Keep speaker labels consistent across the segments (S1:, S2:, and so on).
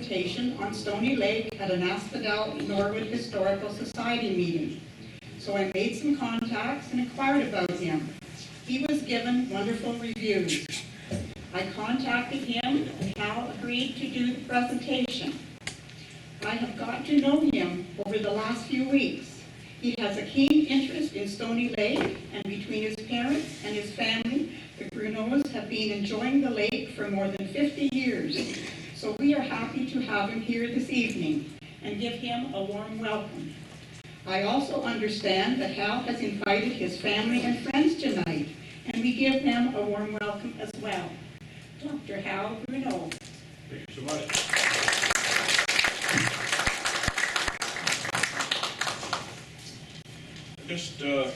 S1: presentation on Stoney Lake at an Asphodel Norwood Historical Society meeting. So I made some contacts and inquired about him. He was given wonderful reviews. I contacted him and Hal agreed to do the presentation. I have got to know him over the last few weeks. He has a keen interest in Stoney Lake, and between his parents and his family, the Grunau's have been enjoying the lake for more than 50 years. So we are happy to have him here this evening and give him a warm welcome. I also understand that Hal has invited his family and friends tonight, and we give them a warm welcome as well. Dr. Hal Grunau.
S2: Thank you so much. I just want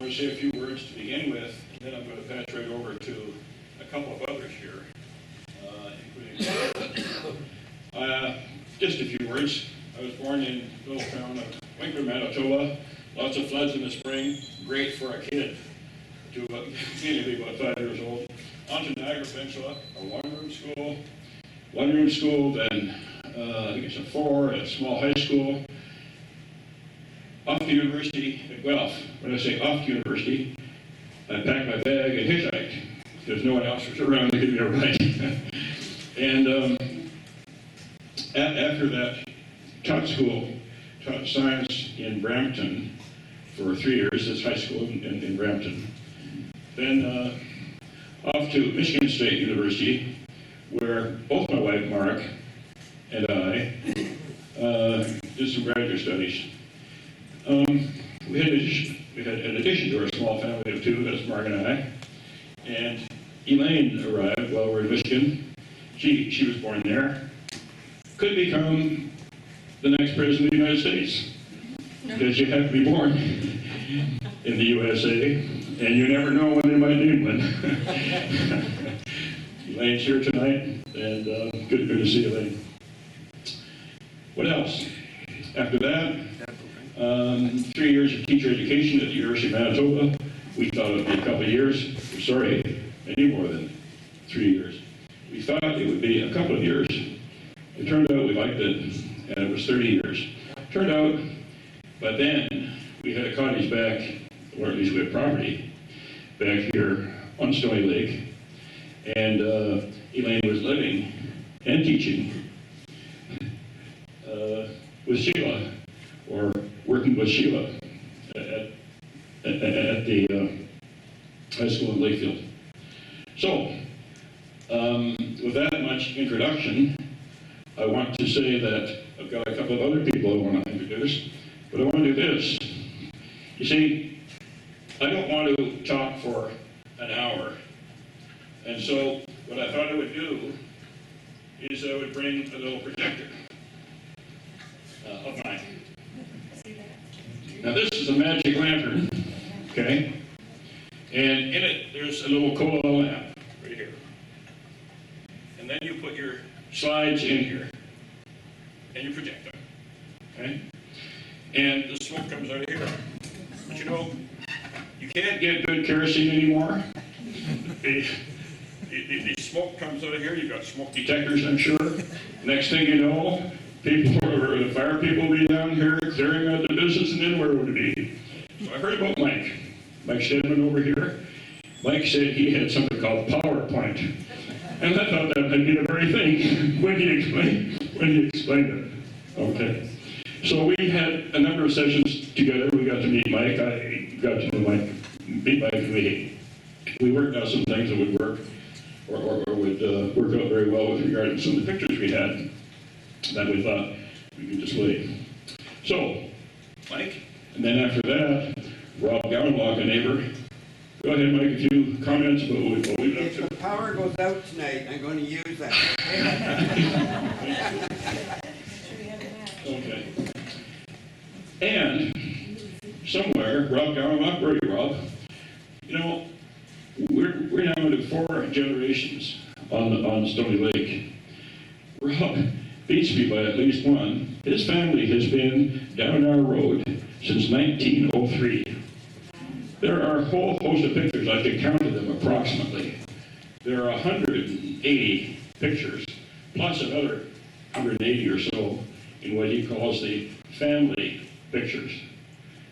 S2: to say a few words to begin with, and then I'm going to pass right over to a couple of others here, including just a few words. I was born in the little town of Winkler, Manitoba. Lots of floods in the spring. Great for a kid to be about 5 years old. On to Niagara Peninsula, a one-room school, then I think it's a 4, a small high school. Off to university, well, when I say off to university, I packed my bag and hitchhiked, because no one else was around to give me a ride. And after that, taught science in Brampton for 3 years, that's high school in Brampton. Then off to Michigan State University, where both my wife, Mark, and I did some graduate studies. We had an addition to our small family of 2, that's Mark and I, and Elaine arrived while we were in Michigan. She was born there. Could become the next president of the United States, because you have to be born in the USA, and you never know when they might need one. Elaine's here tonight, and good to see Elaine. What else? After that, 3 years of teacher education at the University of Manitoba. We thought it would be a couple of years. Sorry, any more than 3 years. We thought it would be a couple of years. It turned out we liked it, and it was 30 years. Turned out, but then we had a cottage back, or at least we had property, back here on Stoney Lake, and Elaine was living and teaching with Sheila, or working with Sheila at the high school in Lakefield. So, with that much introduction, I want to say that I've got a couple of other people I want to introduce, but I want to do this. You see, I don't want to talk for an hour, and so what I thought I would do is I would bring a little projector of mine. Now this is a magic lantern, okay? And in it, there's a little cola lamp right here. And then you put your slides in here, and you project them, okay? And the smoke comes out of here. But you know, you can't get good kerosene anymore. The smoke comes out of here. You've got smoke detectors, I'm sure. Next thing you know, the fire people will be down here clearing out the business, and then where would it be? So I heard about Mike Stedman over here. Mike said he had something called PowerPoint. And I thought that might be the very thing when he explained it. Okay. So we had a number of sessions together. We got to meet Mike. I got to know Mike, meet Mike, and we worked out some things that would work or would work out very well with regard to some of the pictures we had that we thought we could display. So, Mike, and then after that, Rob Gowanlock, a neighbor. Go ahead, Mike, a few comments about what we've up to.
S3: If the power goes out tonight, I'm going to use that.
S2: Okay. And somewhere, Rob Gowanlock, where are you, Rob? You know, we're now into 4 generations on Stoney Lake. Rob beats me by at least one. His family has been down our road since 1903. There are a whole host of pictures. I could count them approximately. There are 180 pictures, plus another 180 or so in what he calls the family pictures.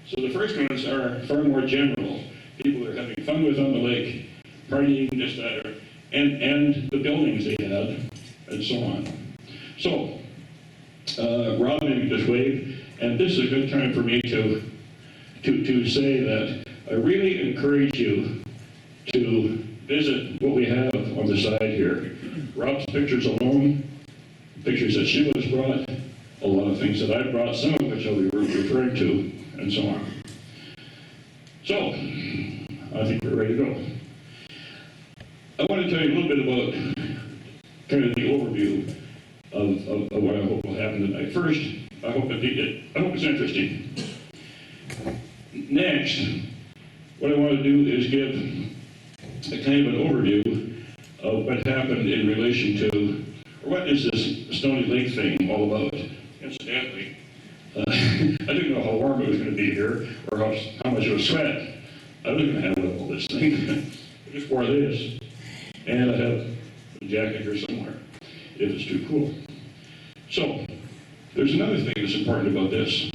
S2: So the first ones are far more general. People are having fun with on the lake, partying, this, that, and the buildings they had, and so on. So, Rob, maybe just wave, and this is a good time for me to say that I really encourage you to visit what we have on the side here. Rob's pictures alone, pictures that Sheila's brought, a lot of things that I've brought, some of which I'll be referring to, and so on. So, I think we're ready to go. I want to tell you a little bit about kind of the overview of what I hope will happen tonight. First, I hope it's interesting. Next, what I want to do is give a kind of an overview of what happened in relation to, or what is this Stoney Lake thing all about? Incidentally, I didn't know how warm it was going to be here, or how much it was sweat. I was going to have all this thing. I just wore this, and I have a jacket here somewhere, if it's too cool. So, there's another thing that's important about this,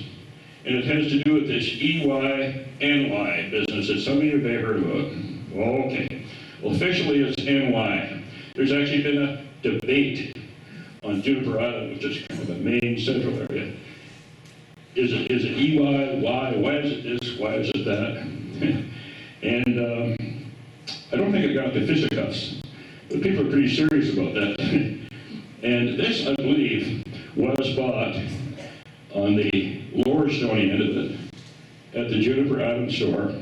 S2: and it has to do with this EY-NY business that some of you may have heard about. Okay. Well, officially it's NY. There's actually been a debate on Juniper Island, which is kind of the main central area. Is it EY? Why? Why is it this? Why is it that? And I don't think it got to fisticuffs, but people are pretty serious about that. And this, I believe, was bought on the lower Stoney end of it at the Juniper Island store.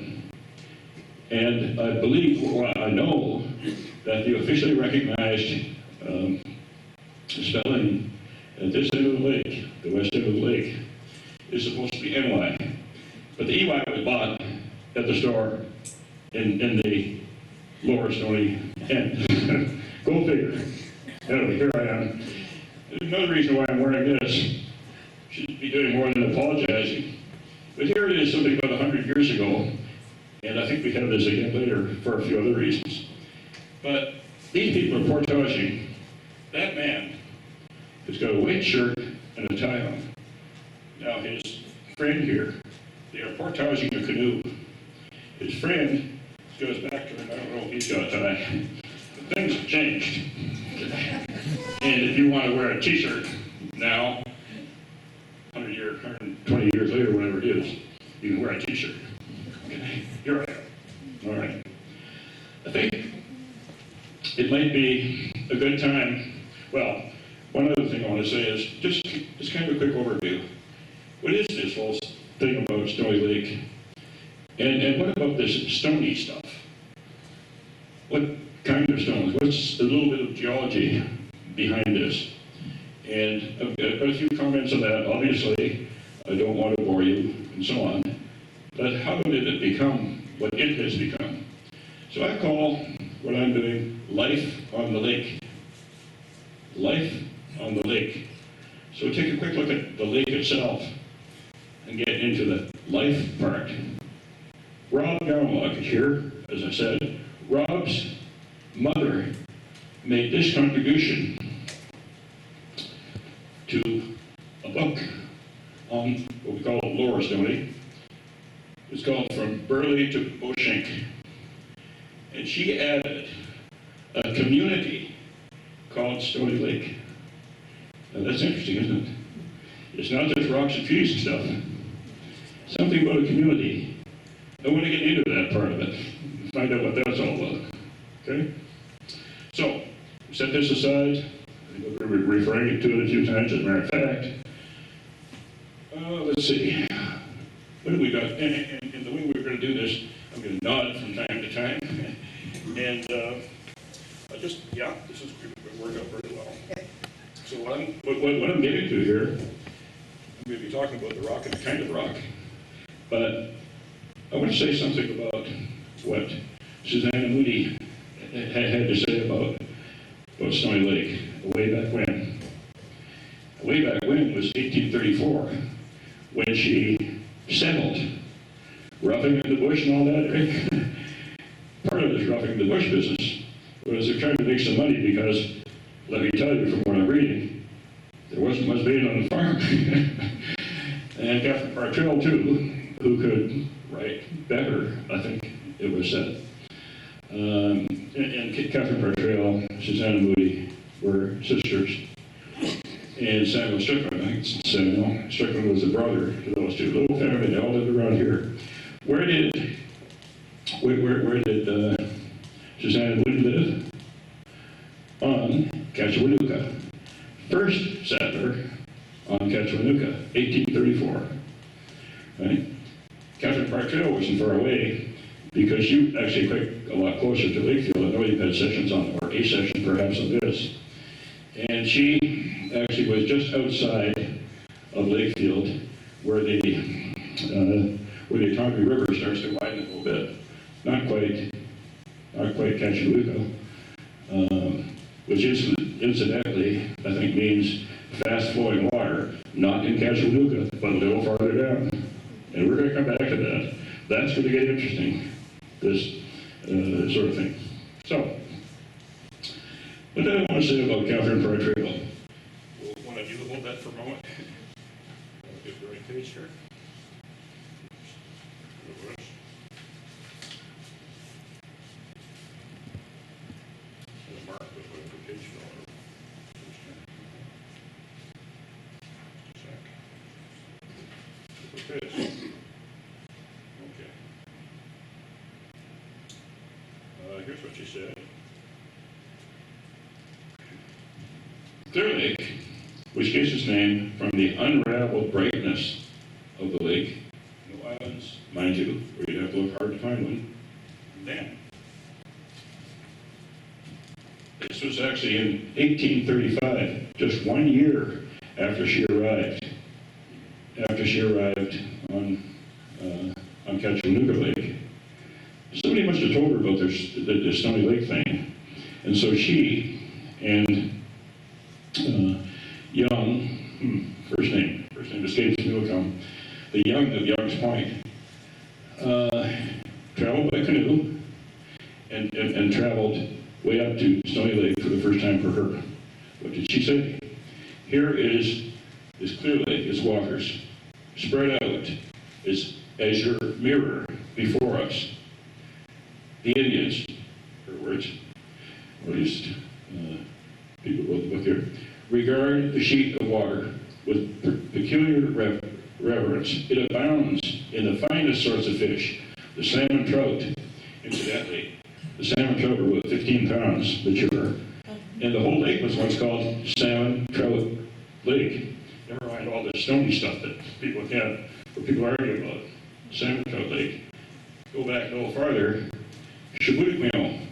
S2: And I believe, well, I know that the officially recognized spelling at this end of the lake, the west end of the lake, is supposed to be NY. But the EY was bought at the store in the lower Stoney end. Go figure. Anyway, here I am. There's another reason why I'm wearing this. Should be doing more than apologizing. But here it is, something about 100 years ago, and I think we have this again later for a few other reasons. But these people are portaging. That man has got a white shirt and a tie on. Now his friend here, they are portaging a canoe. His friend goes back to him, I don't know if he's got a tie. But things have changed. And if you want to wear a t-shirt now, 120 years later, whatever it is, you can wear a t-shirt. Okay, here I am. All right. I think it might be a good time. Well, one other thing I want to say is just kind of a quick overview. What is this whole thing about Stoney Lake? And what about this stony stuff? What kind of stones? What's a little bit of geology behind this? And I've got a few comments on that. Obviously, I don't want to bore you and so on. But how did it become what it has become? So I call what I'm doing life on the lake. Life on the lake. So take a quick look at the lake itself and get into the life part. Rob Garlock is here, as I said. Rob's mother made this contribution to a book on what we call Lower Stoney. It's called From Burley to Beauchamp. And she added a community called Stoney Lake. Now that's interesting, isn't it? It's not just rocks and trees and stuff. Something about a community. I want to get into that part of it, find out what that's all about. Okay? So, set this aside. We're referring to it a few times, as a matter of fact. Let's see. What have we got? And the way we're going to do this, I'm going to nod from time to time. And this is going to work out very well. So what I'm getting to here, I'm going to be talking about the rock and the kind of rock. But I want to say something about what Susanna Moody had to say about Stoney Lake way back when. Way back when was 1834, when she settled. Roughing in the bush and all that, right? Part of this roughing the bush business was they're trying to make some money because, let me tell you from what I'm reading, there wasn't much bait on the farm. And Catherine Bartrell, too, who could write better, I think it was said. And Catherine Bartrell, Susanna Moody were sisters. And Samuel Strickland, I think Samuel Strickland was the brother to those two. Little family, they all lived around here. Where did Susanna Moody live? On Cachewanuka. First settler on Cachewanuka, 1834. Right? Catherine Bartrell wasn't far away because she actually quite a lot closer to Lakefield. I know you've had sessions on, or a session perhaps on this. And she actually was just outside of Lakefield where the Tongue River starts to widen a little bit. Not quite Cachewanuka, which incidentally, I think means fast-flowing water, not in Cachewanuka, but a little farther down. And we're going to come back to that. That's going to get interesting, this sort of thing. So, what did I want to say about Catherine Bartrell? Want to deal with that for a moment? Get the right page here. Mark with notification on it. Okay. Here's what she said. Clear Lake, which gets its name from the unraveled brightness of the lake. No islands, mind you, where you'd have to look hard to find one. Then, this was actually in 1835, just 1 year after she arrived. After she arrived on Cachewanuka Lake. Somebody must have told her about the Stoney Lake thing. And so she and Young, first name escapes me, will come, the Young of Young's Point, traveled by canoe and traveled way up to Stoney Lake for the first time for her. What did she say? Here is this Clear Lake, its waters, spread out as your mirror before us. The Indians, her words, or at least people wrote the book here, regard the sheet of water with peculiar reverence. It abounds in the finest sorts of fish, the salmon trout, incidentally. The salmon trout were about 15 pounds mature, and the whole lake was once called Salmon Trout Lake. Never mind all this stony stuff that people argue about. Salmon Trout Lake. Go back a little farther, Shibudikmeo,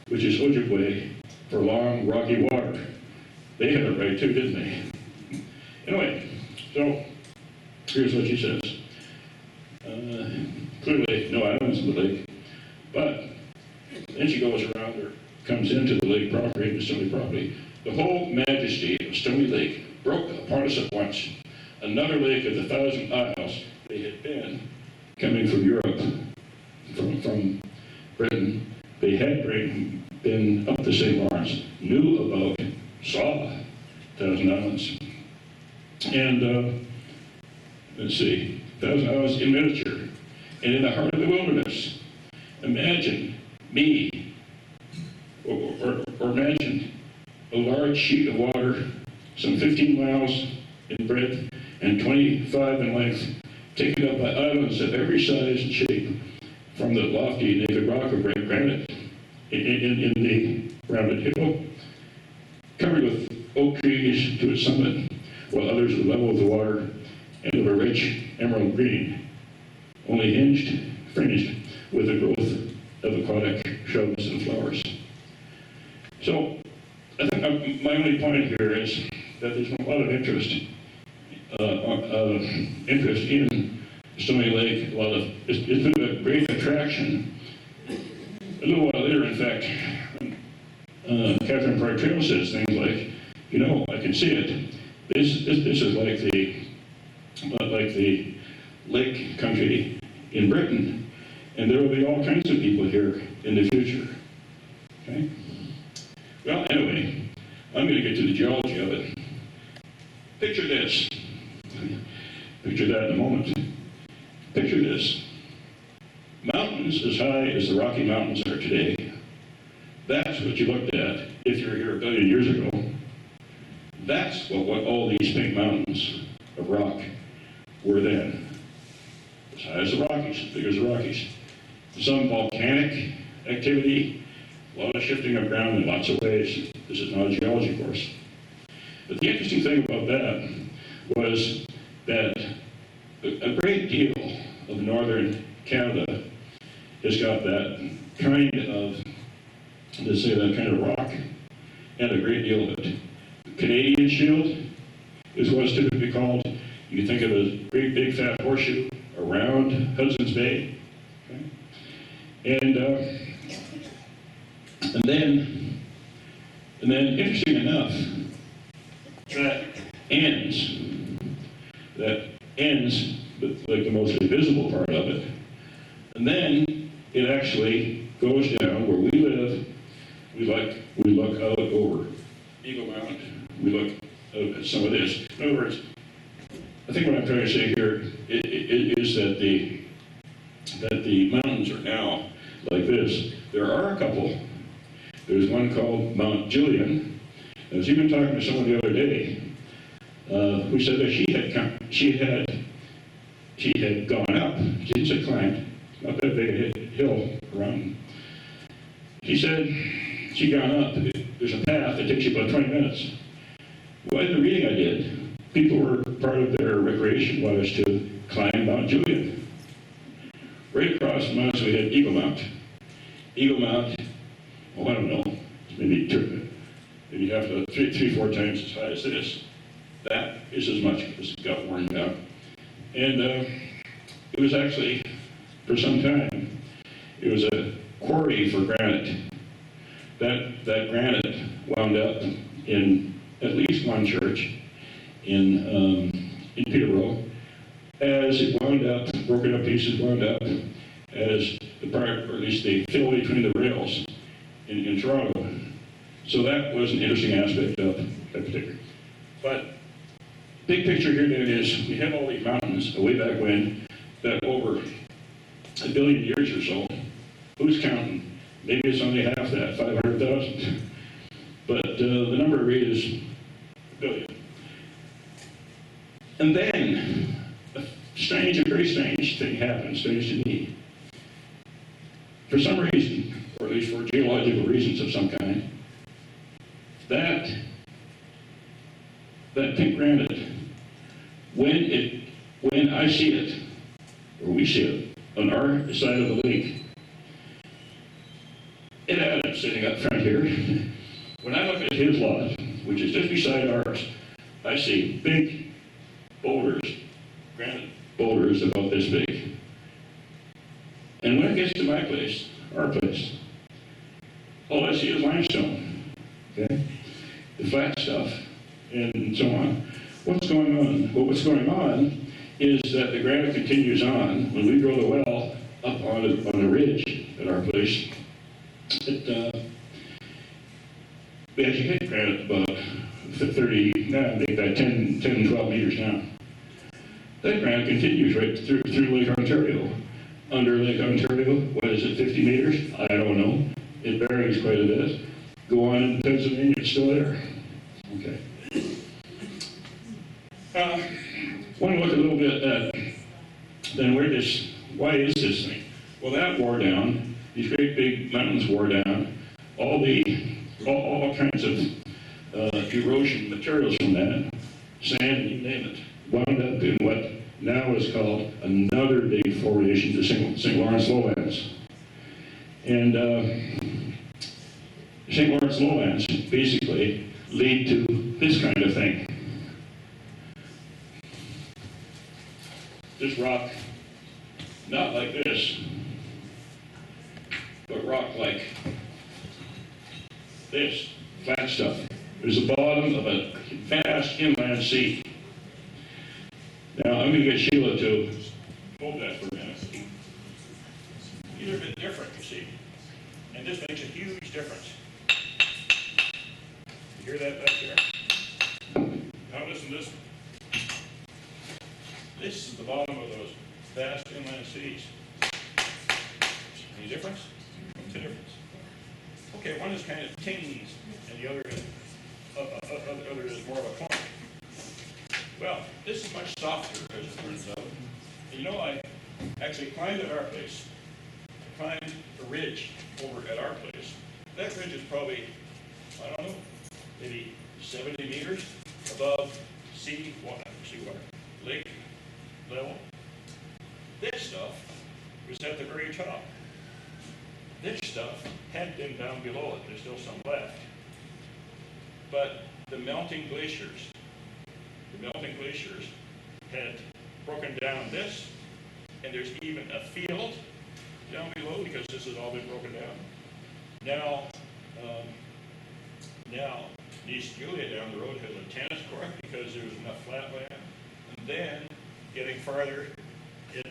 S2: which is Ojibwe for long, rocky water. They had it right too, didn't they? Anyway, so here's what she says. Clearly, no islands in the lake, but then she goes around or comes into the lake property, the Stoney property. The whole majesty of Stoney Lake broke upon us at once. Another lake of the 1,000 isles they had been coming from Europe, from Britain. They had been up the St. Lawrence, knew about, saw 1,000 islands. And let's see, 1,000 islands in miniature. And in the heart of the wilderness, imagine me, or imagine a large sheet of water, some 15 miles in breadth and 25 in length, taken up by islands of every size and shape, from the lofty naked rock of red granite in the rounded hill, covered with oak trees to its summit, while others were level with the water and of a rich emerald green, only fringed with the growth of aquatic shrubs and flowers. So, I think my only point here is that there's a lot of interest in Stoney Lake. It's been a great attraction. A little while later, in fact, Catherine Bartrell says things like, you know, I can see it. This is like the lake country in Britain, and there will be all kinds of people here in the future. Okay? Well, anyway, I'm going to get to the geology of it. Picture this. Picture that in a moment. Picture this. Mountains as high as the Rocky Mountains are today. That's what you looked at if you were here a billion years ago. That's what all these pink mountains of rock were then. As high as the Rockies, as big as the Rockies. Some volcanic activity, a lot of shifting of ground in lots of ways. This is not a geology course. But the interesting thing about that was that a great deal of northern Canada has got that kind of, let's say, that kind of rock, and a great deal of it. Canadian Shield is what's typically called. You can think of it as a great big fat horseshoe around Hudson's Bay. Okay? And then, interesting enough, that ends with like the most visible part of it. And then it actually goes down where we live. We look out over Eagle Mount. We look out at some of this. In other words, I think what I'm trying to say here is that the mountains are now like this. There are a couple. There's one called Mount Julian. I was even talking to someone the other day who said that she had gone up. She didn't say climbed, not that big a hill around. She said she'd gone up. There's a path that takes you about 20 minutes. Well, in the reading I did, people were, part of their recreation was to climb Mount Julian. Right across the mountains we had Eagle Mount. Eagle Mount, oh, I don't know, maybe half to three, 4 times as high as this. That is as much as it got worn down. And it was actually, for some time, it was a quarry for granite. That granite wound up in at least one church in Peterborough, as it wound up, broken up pieces wound up, as the part, or at least the fill between the rails in Toronto. So that was an interesting aspect of that particular. But big picture here then is we have all these mountains way back when that over a billion years or so, who's counting? Maybe it's only half that, 500,000. But the number of read is a billion. And then a very strange thing happened, strange to me. For some reason, or at least for geological reasons of some kind, that pink granite, when I see it, or we see it, on our side of the lake, it ended up sitting up front here. When I look at his lot, which is just beside ours, I see big boulders, granite boulders about this big. And when it gets to my place, our place, all I see is limestone, okay? The flat stuff, and so on. What's going on? Well, what's going on is that the granite continues on. When we drill the well up on a ridge at our place, we actually hit granite about 30, maybe about 10, 12 meters now. That granite continues right through Lake Ontario. Under Lake Ontario, what is it, 50 meters? I don't know. It varies quite a bit. Go on in Pennsylvania, it's still there. Okay. Want to look a little bit at then why is this thing? Well, that wore down. These great big mountains wore down. All kinds of erosion materials from that, sand, you name it, wound up in what now is called another big formation, the St. Lawrence Lowlands. And St. Lawrence Lowlands basically lead to this kind of thing. This rock, not like this, but rock like this, flat stuff. There's the bottom of a vast inland sea. Now, I'm going to get Sheila to hold that for a minute. These are a bit different, you see. And this makes a huge difference. You hear that back there? Now listen listen to this one. This is the bottom of those vast inland seas. Any difference? What's the difference? Okay, one is kind of tiny, and the other is more of a clump. Well, this is much softer, as it turns out. And you know, I actually climbed at our place. I climbed a ridge over at our place. That ridge is probably, I don't know, maybe 70 meters above seawater, lake level. This stuff was at the very top. This stuff had been down below it. There's still some left. But the melting glaciers had broken down this, and there's even a field down below because this has all been broken down. Now East Julia down the road has a tennis court because there's enough flat land. And then, getting farther, it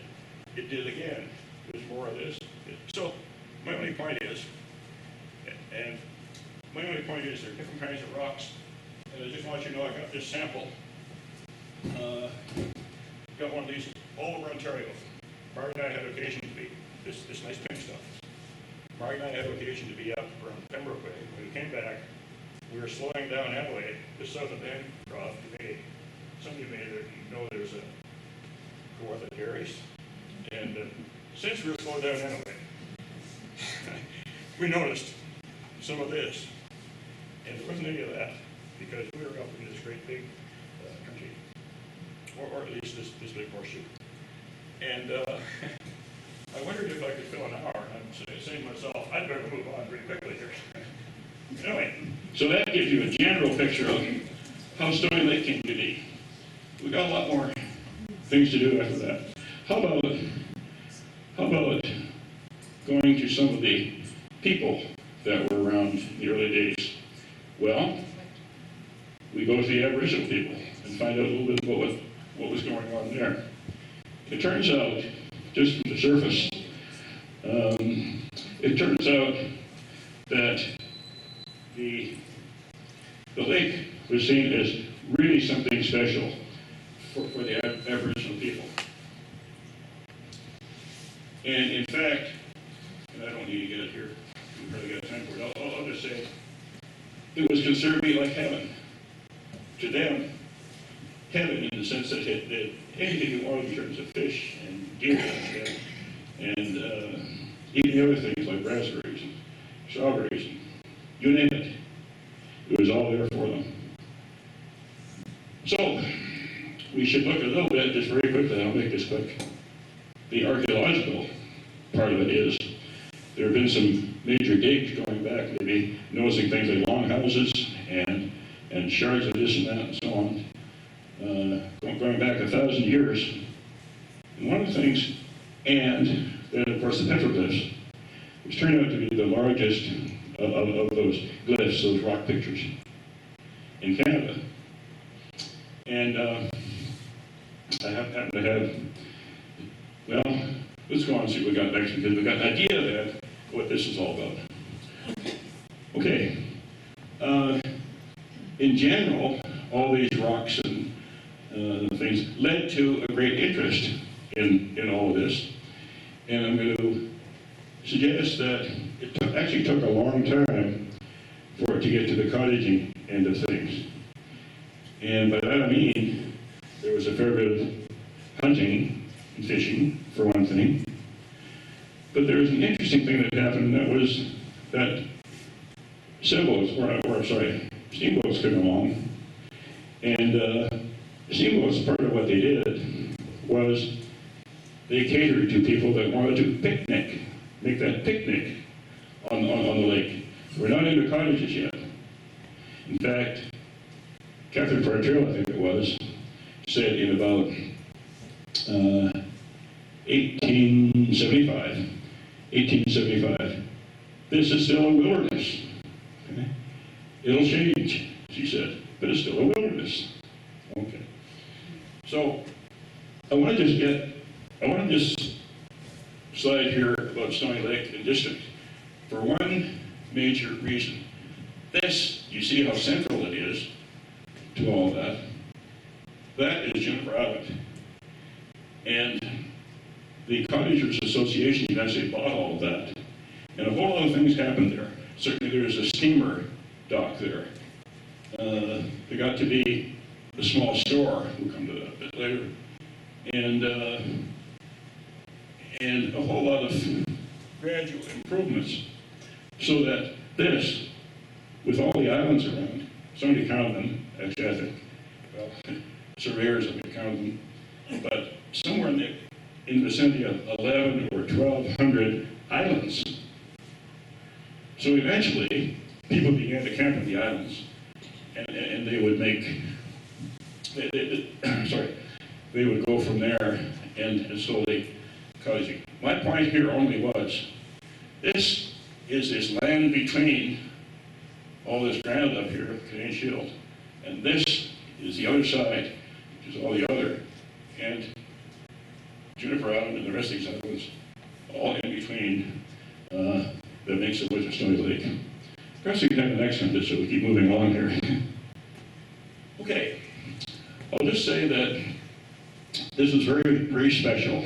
S2: did again. There's more of this. So, my only point is there are different kinds of rocks. And I just want you to know I got this sample. Got one of these all over Ontario. Mark and I had occasion to be, this nice pink stuff. Mark and I had occasion to be up around Pembroke Way. When we came back, we were slowing down Adelaide, just south of Bancroft. Some of you may know there's a North of Dairies. And since we were slowed down anyway, we noticed some of this. And there wasn't any of that because we were up in this great big country, or at least this big horseshoe. And I wondered if I could fill an hour, and I'm saying to myself, I'd better move on pretty quickly here. Anyway, so that gives you a general picture of how Stoney Lake came to be. We got a lot more things to do after that. How about going to some of the people that were around in the early days? Well, we go to the Aboriginal people and find out a little bit about what was going on there. It turns out, just from the surface, it turns out that the lake was seen as really something special for the Aboriginal people. And in fact, and I don't need to get it here, we probably got time for it, I'll just say, it was considered to be like heaven. To them, heaven in the sense that it did anything you wanted in terms of fish and deer and even the other things like raspberries and strawberries, and you name it. It was all there for them. So, we should look a little bit, just very quickly, I'll make this quick. The archaeological part of it is, there have been some major digs going back, maybe noticing things like longhouses and shards of this and that and so on, going back 1,000 years. And one of the things, and then of course the petroglyphs, which turned out to be the largest of those glyphs, those rock pictures in Canada. And I happen to have, well, let's go on and see what we got next, because we've got an idea that what this is all about. Okay. In general, all these rocks and things led to a great interest in all of this. And I'm going to suggest that it actually took a long time for it to get to the cottaging end of things. And by that I mean, there was a fair bit of hunting and fishing, for one thing. But there was an interesting thing that happened, and that was that steamboats came along. And steamboats, part of what they did was they catered to people that wanted to picnic, make that picnic on the lake. We're not into cottages yet. In fact, Catherine Partrell, I think it was, said in about 1875, this is still a wilderness. Okay? It'll change, she said, but it's still a wilderness. Okay. So I want to just slide here about Stoney Lake and district for one major reason. This, you see how central it is to all that. That is Juniper Island. And the Cottagers Association eventually bought all of that. And a whole lot of things happened there. Certainly there's a steamer dock there. There got to be a small store, we'll come to that a bit later. And a whole lot of gradual improvements so that this, with all the islands around, somebody counted them, actually I think, well, surveyors have counted them, but somewhere in the vicinity of 11 or 1,200 islands. So eventually, people began to camp on the islands, and they would make, they would go from there and slowly causing. My point here only was, this is this land between all this ground up here, Canadian Shield, and this is the other side, which is all the other, and Juniper Island and the rest of these islands, all in between that makes the woods of Stoney Lake. Perhaps we can have the next one just so we keep moving along here. Okay, I'll just say that this is very, very special.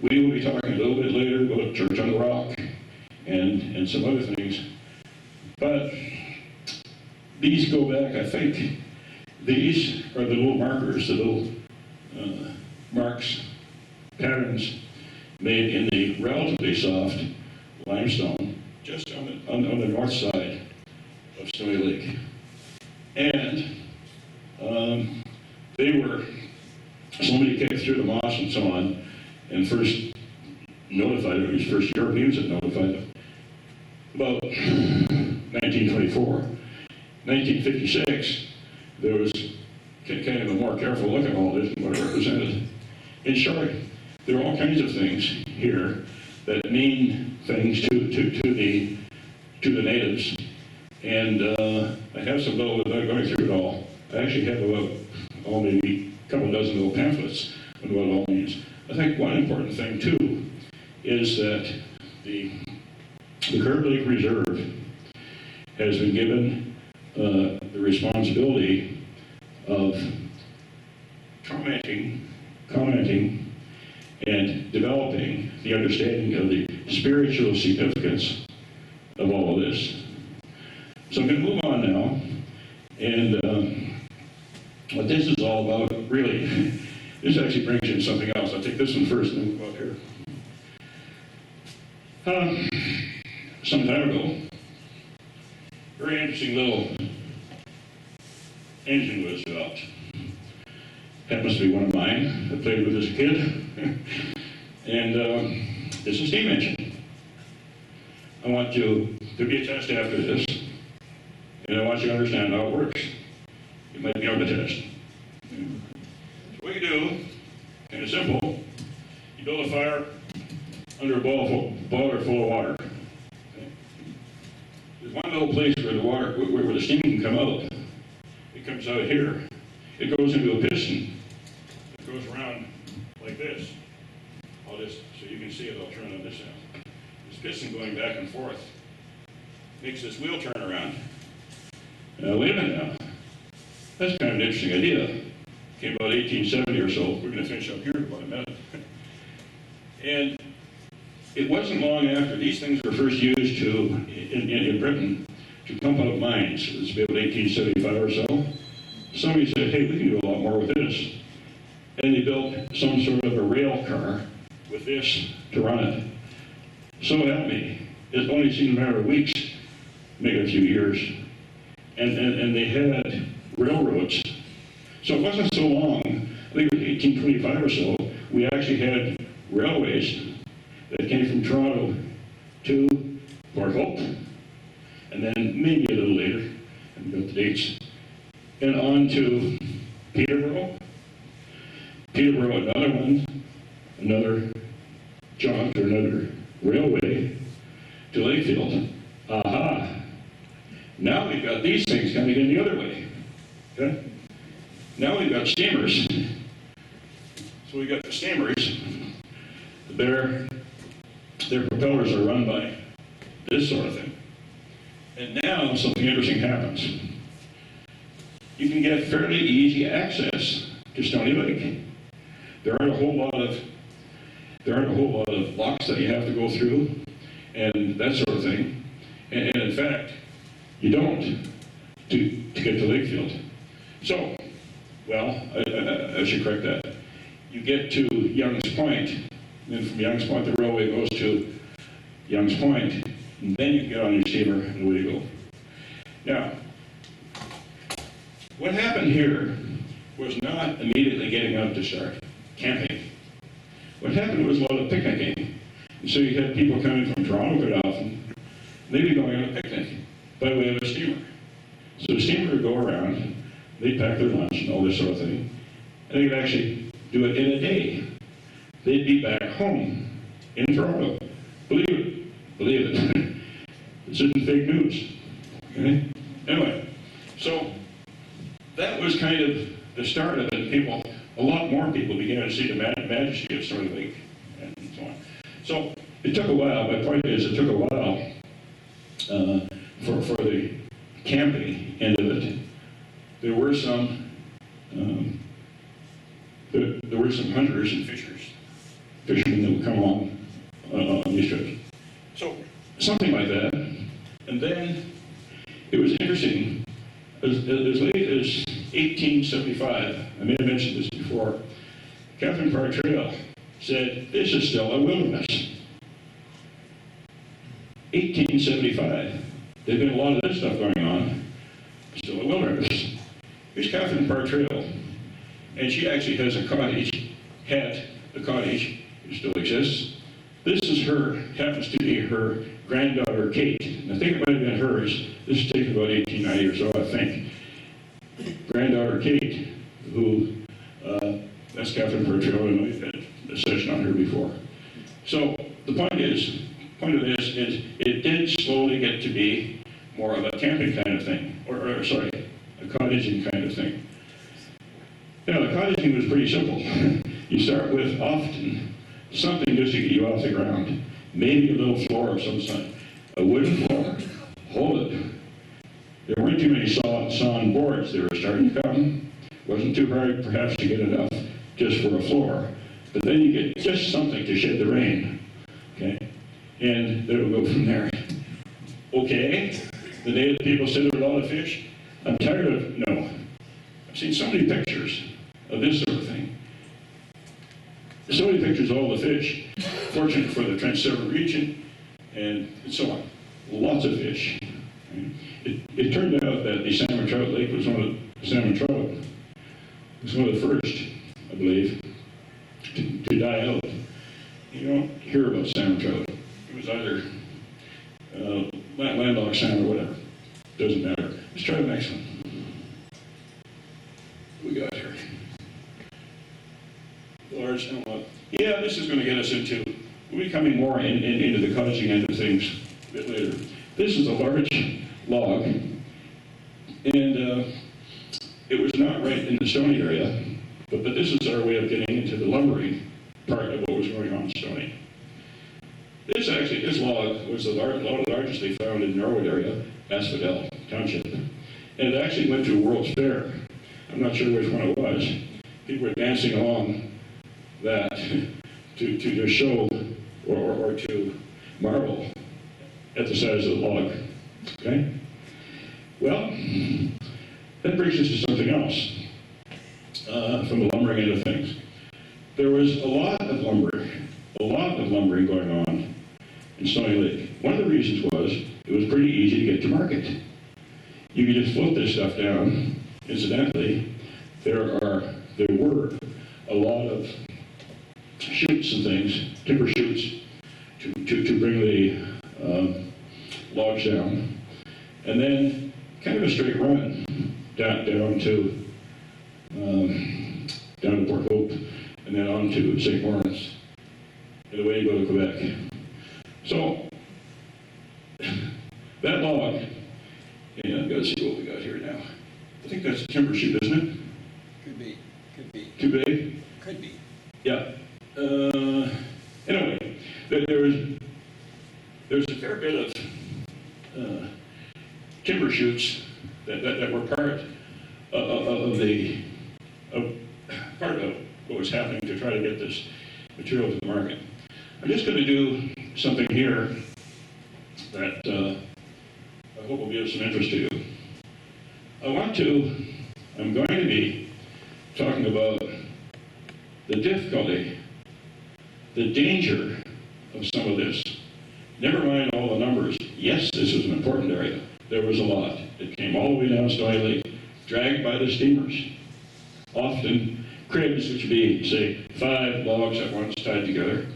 S2: We will be talking a little bit later about Church on the Rock and some other things, but these go back, I think, these are the little markers, the little marks, patterns made in the relatively soft limestone just on the north side of Stoney Lake. And they were, somebody came through the moss and so on, and first notified them, these first Europeans that notified them, about 1924. 1956, there was kind of a more careful look at all this and what it represented. In short, there are all kinds of things here that mean things to the natives. And I have some little, without going through it all, I actually have about, maybe a couple dozen little pamphlets on what it all means. I think one important thing too is that the Curve Lake Reserve has been given the responsibility of commenting and developing the understanding of the spiritual significance of all of this. So I'm going to move on now, and what this is all about, really, this actually brings in something else. I'll take this one first and then move out here. Some time ago, very interesting little engine was developed. Happens to be one of mine. I played with as a kid. And it's a steam engine. I want you to be a test after this, and I want you to understand how it works. You might be on the test. So what you do, kind of simple, you build a fire under a boiler full of water. Okay. There's one little place where the water, where the steam can come out. It comes out here. It goes into a piston. It goes around like this. All this, so you can see it, I'll turn on this end. This piston going back and forth makes this wheel turn around. Wait a minute now. That's kind of an interesting idea. Came about 1870 or so. We're going to finish up here in about a minute. And it wasn't long after these things were first used in Britain to pump out mines. It was about 1875 or so. Somebody said, hey, we can do a lot more with this. And they built some sort of a rail car with this to run it. So help me. It only seemed a matter of weeks, maybe a few years. And they had railroads. So it wasn't so long, I think it was 1825 or so, we actually had railways that came from Toronto to Port Hope, and then maybe a little later, I've got the dates, and on to Peterborough. Peterborough, another one, another jaunt or another railway to Lakefield. Aha! Now we've got these things coming in the other way. Okay? Now we've got steamers. So we've got the steamers. Their propellers are run by this sort of thing. And now something interesting happens. You can get fairly easy access to Stoney Lake. There aren't a whole lot of locks that you have to go through and that sort of thing. And in fact, you don't to get to Lakefield. So, well, I should correct that. You get to Young's Point, and then from Young's Point the railway goes to Young's Point, and then you can get on your steamer and away you go. Now, what happened here was not immediately getting out to start camping. What happened was a lot of picnicking. And so you had people coming from Toronto quite often, maybe going on a picnic by way of a steamer. So the steamer would go around, they'd pack their lunch and all this sort of thing, and they could actually do it in a day. They'd be back home in Toronto. Believe it. This isn't fake news. Okay? Anyway, so that was kind of the start of it. People, a lot more people began to see the majesty of Stoney Lake and so on. So it took a while. My point is, it took a while for the camping end of it. There were some hunters and fishermen that would come along on these trips. So something like that. And then it was interesting. As late as 1875, I may have mentioned this before, Catherine Park Trail said, this is still a wilderness. 1875. There'd been a lot of this stuff going on, still a wilderness. Here's Catherine Park Trail, and she actually has a cottage, had a cottage, it still exists. This is happens to be her granddaughter, Kate. And I think it might have been hers. This is taken about 1890 or so, I think. Granddaughter Kate, who, that's Catherine Park Trail, and we've had a session on her before. So the point of this is it did slowly get to be more of a camping kind of thing, or sorry, a cottaging kind of thing. Now, the cottaging was pretty simple. You start with often something just to get you off the ground. Maybe a little floor of some sort, a wooden floor. Hold it. There weren't too many sawn boards. They were starting to come. Wasn't too hard, perhaps, to get enough just for a floor. But then you get just something to shed the rain. Okay? And then we'll go from there. Okay? The day that people said there were a lot of fish, I'm tired of, no. I've seen so many pictures of this sort of thing. So many pictures of all the fish. Fortunate for the Trent Sever region, and so on. Lots of fish. It turned out that the salmon trout lake was one of the first, I believe, to die out. You don't hear about salmon trout. It was either landlocked salmon or whatever. Doesn't matter. Let's try the next one. What we got here? Large envelope. Yeah, this is going to get us into, we'll be coming more into the cottaging end of things a bit later. This is a large log, and it was not right in the Stoney area, but this is our way of getting into the lumbering part of what was going on in Stoney. This log was the largest they found in the Norwood area, Asphodel Township, and it actually went to a World's Fair. I'm not sure which one it was. People were dancing along that to just show or to marvel at the size of the log. Okay? Well, that brings us to something else from the lumbering end of things. There was a lot of lumbering going on in Stoney Lake. One of the reasons was it was pretty easy to get to market. You could just float this stuff down. Incidentally, there were a lot of chutes and things, timber chutes, to bring the logs down, and then kind of a straight run down to Port Hope, and then on to St. Lawrence, and away you go to Quebec. So that log, and I've got to see what we got here now. I think that's a timber chute, isn't it?
S3: Could be.
S2: Too big?
S3: Could be.
S2: Yeah. Anyway, there's a fair bit of timber chutes that were part of part of what was happening to try to get this material to the market. I'm just going to do something here that I hope will be of some interest to you. I'm going to be talking about the difficulty, the danger of some of this. Never mind all the numbers. Yes, this is an important area. There was a lot. It came all the way down Stoney Lake, dragged by the steamers. Often cribs, which would be, say, 5 logs at once tied together,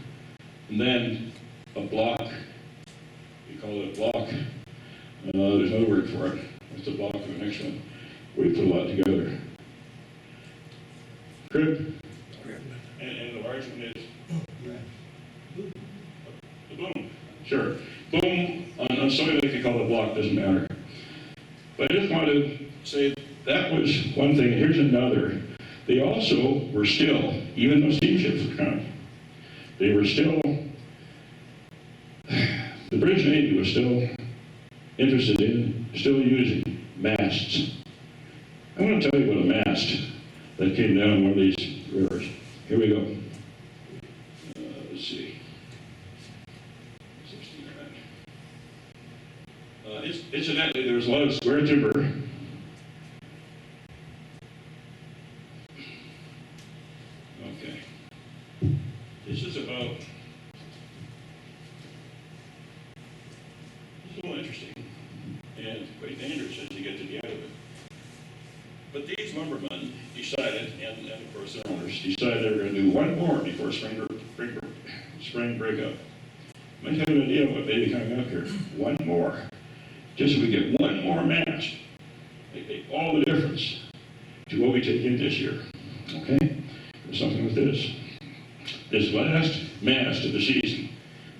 S2: and then a block. We call it a block. There's another word for it. What's the block for the next one? We put a lot together. Crib. And the large one is? The boom. Sure. Boom. On Stoney Lake, they call it a block. Doesn't matter. But I just want to say that was one thing. Here's another. They also were still, even though steamships were coming, they were still, the British Navy was still interested in, still using masts. I want to tell you about a mast that came down one of these rivers. Here we go. Let's see. Incidentally, there was a lot of square timber. Okay. This is about, it's a little interesting and quite dangerous as you get to the end of it. But these lumbermen decided, and of course their owners, decided they were going to do one more before spring breakup. Might have an idea what may be coming up here. One more. Just so we get one more mast. They make all the difference to what we take in this year. Okay? There's something with this. This last mast of the season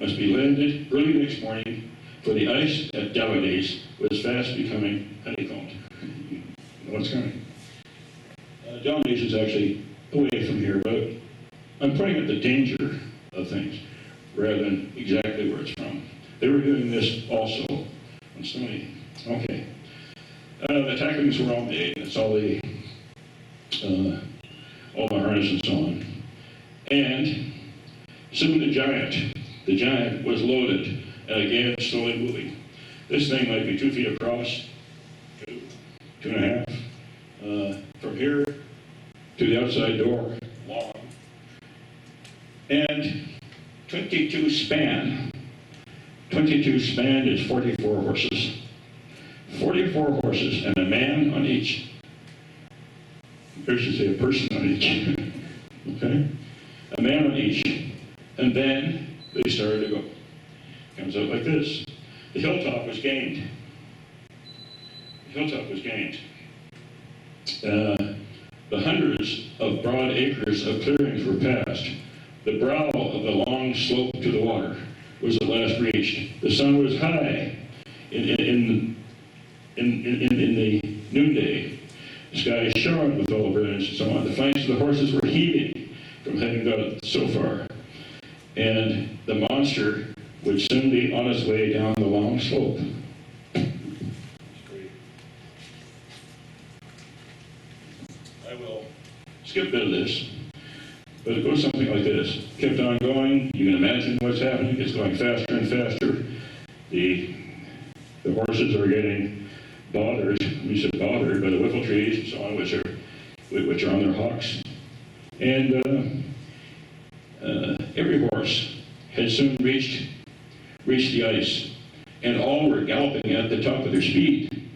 S2: must be landed early next morning, for the ice at Daladies was fast becoming honeycombed. You know what's coming? Daladies is actually away from here, but I'm pointing at the danger of things rather than exactly where it's from. They were doing this also on Stoney. Okay. The tacklings were all made. It's all the harness and so on. And soon the giant was loaded and again slowly moving. This thing might be 2 feet across, 2.5, from here to the outside door, long, and 22 span. 22 span is 44 horses. 44 horses and a man on each. Or should say a person on each. Okay? A man on each. And then they started to go. Comes out like this. The hilltop was gained. The hilltop was gained. The hundreds of broad acres of clearings were passed. The brow of the long slope to the water was at last reached. The sun was high in the noonday. The sky shone with all brilliance and so on. The flanks of the horses were heaving from having got it so far. And the monster would soon be on its way down the long slope. I will skip a bit of this, but it goes something like this. Kept on going. You can imagine what's happening. It's going faster and faster. The horses are getting bothered. We said bothered by the whiffle trees and so on, which are on their hocks. And every horse had soon reached the ice, and all were galloping at the top of their speed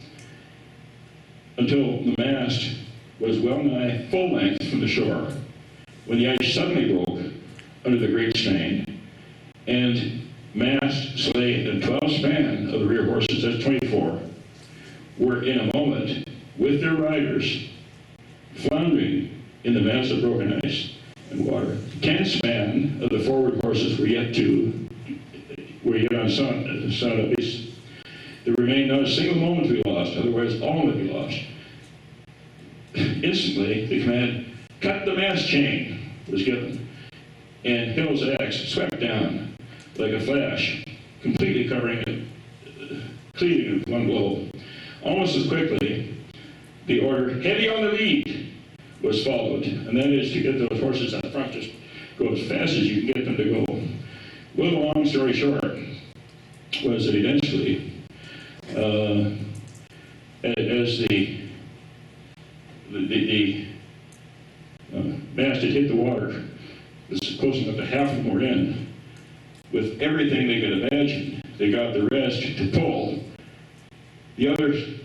S2: until the mast was well nigh full length from the shore, when the ice suddenly broke under the great strain, and mast, sleigh, and 12 span of the rear horses, that's 24, were in a moment, with their riders, floundering in the mass of broken ice and water. 10 span of the forward horses were yet on solid base. There remained not a single moment to be lost, otherwise all would be lost. Instantly, the command, "Cut the mast chain," was given, and Hill's axe swept down like a flash, completely covering it, cleaving it with one blow. Almost as quickly, the order, "Heavy on the lead," was followed, and that is to get those horses on the front, just go as fast as you can get them to go. Well, the long story short was that eventually, as the mast had hit the water, was closing up to half of them were in. With everything they could imagine, they got the rest to pull. The others,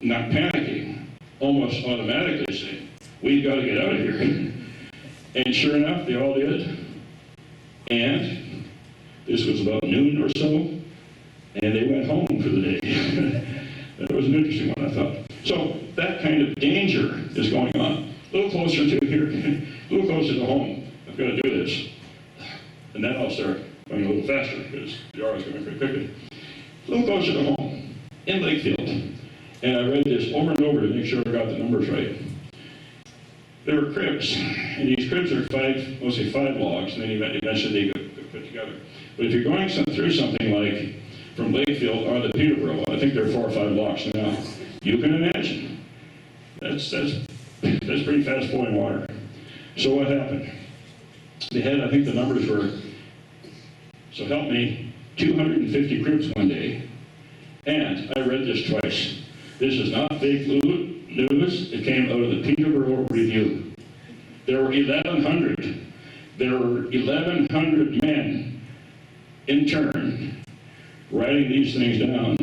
S2: not panicking, almost automatically saying, "We've got to get out of here." And sure enough, they all did. And this was about noon or so, and they went home for the day. That was an interesting one, I thought. So that kind of danger is going on. A little closer to here, a little closer to home. I've got to do this. And then I'll start going a little faster because the hour is going pretty quickly. A little closer to home, in Lakefield. And I read this over and over to make sure I got the numbers right. There were cribs, and these cribs are mostly five logs, and then eventually they get put together. But if you're going through something like from Lakefield on to Peterborough, I think there are 4 or 5 logs now. You can imagine. That's pretty fast flowing water. So what happened? They had, I think the numbers were, so help me, 250 cribs one day. And I read this twice. This is not fake news. It came out of the Peterborough Review. There were 1,100. There were 1,100 men in turn writing these things down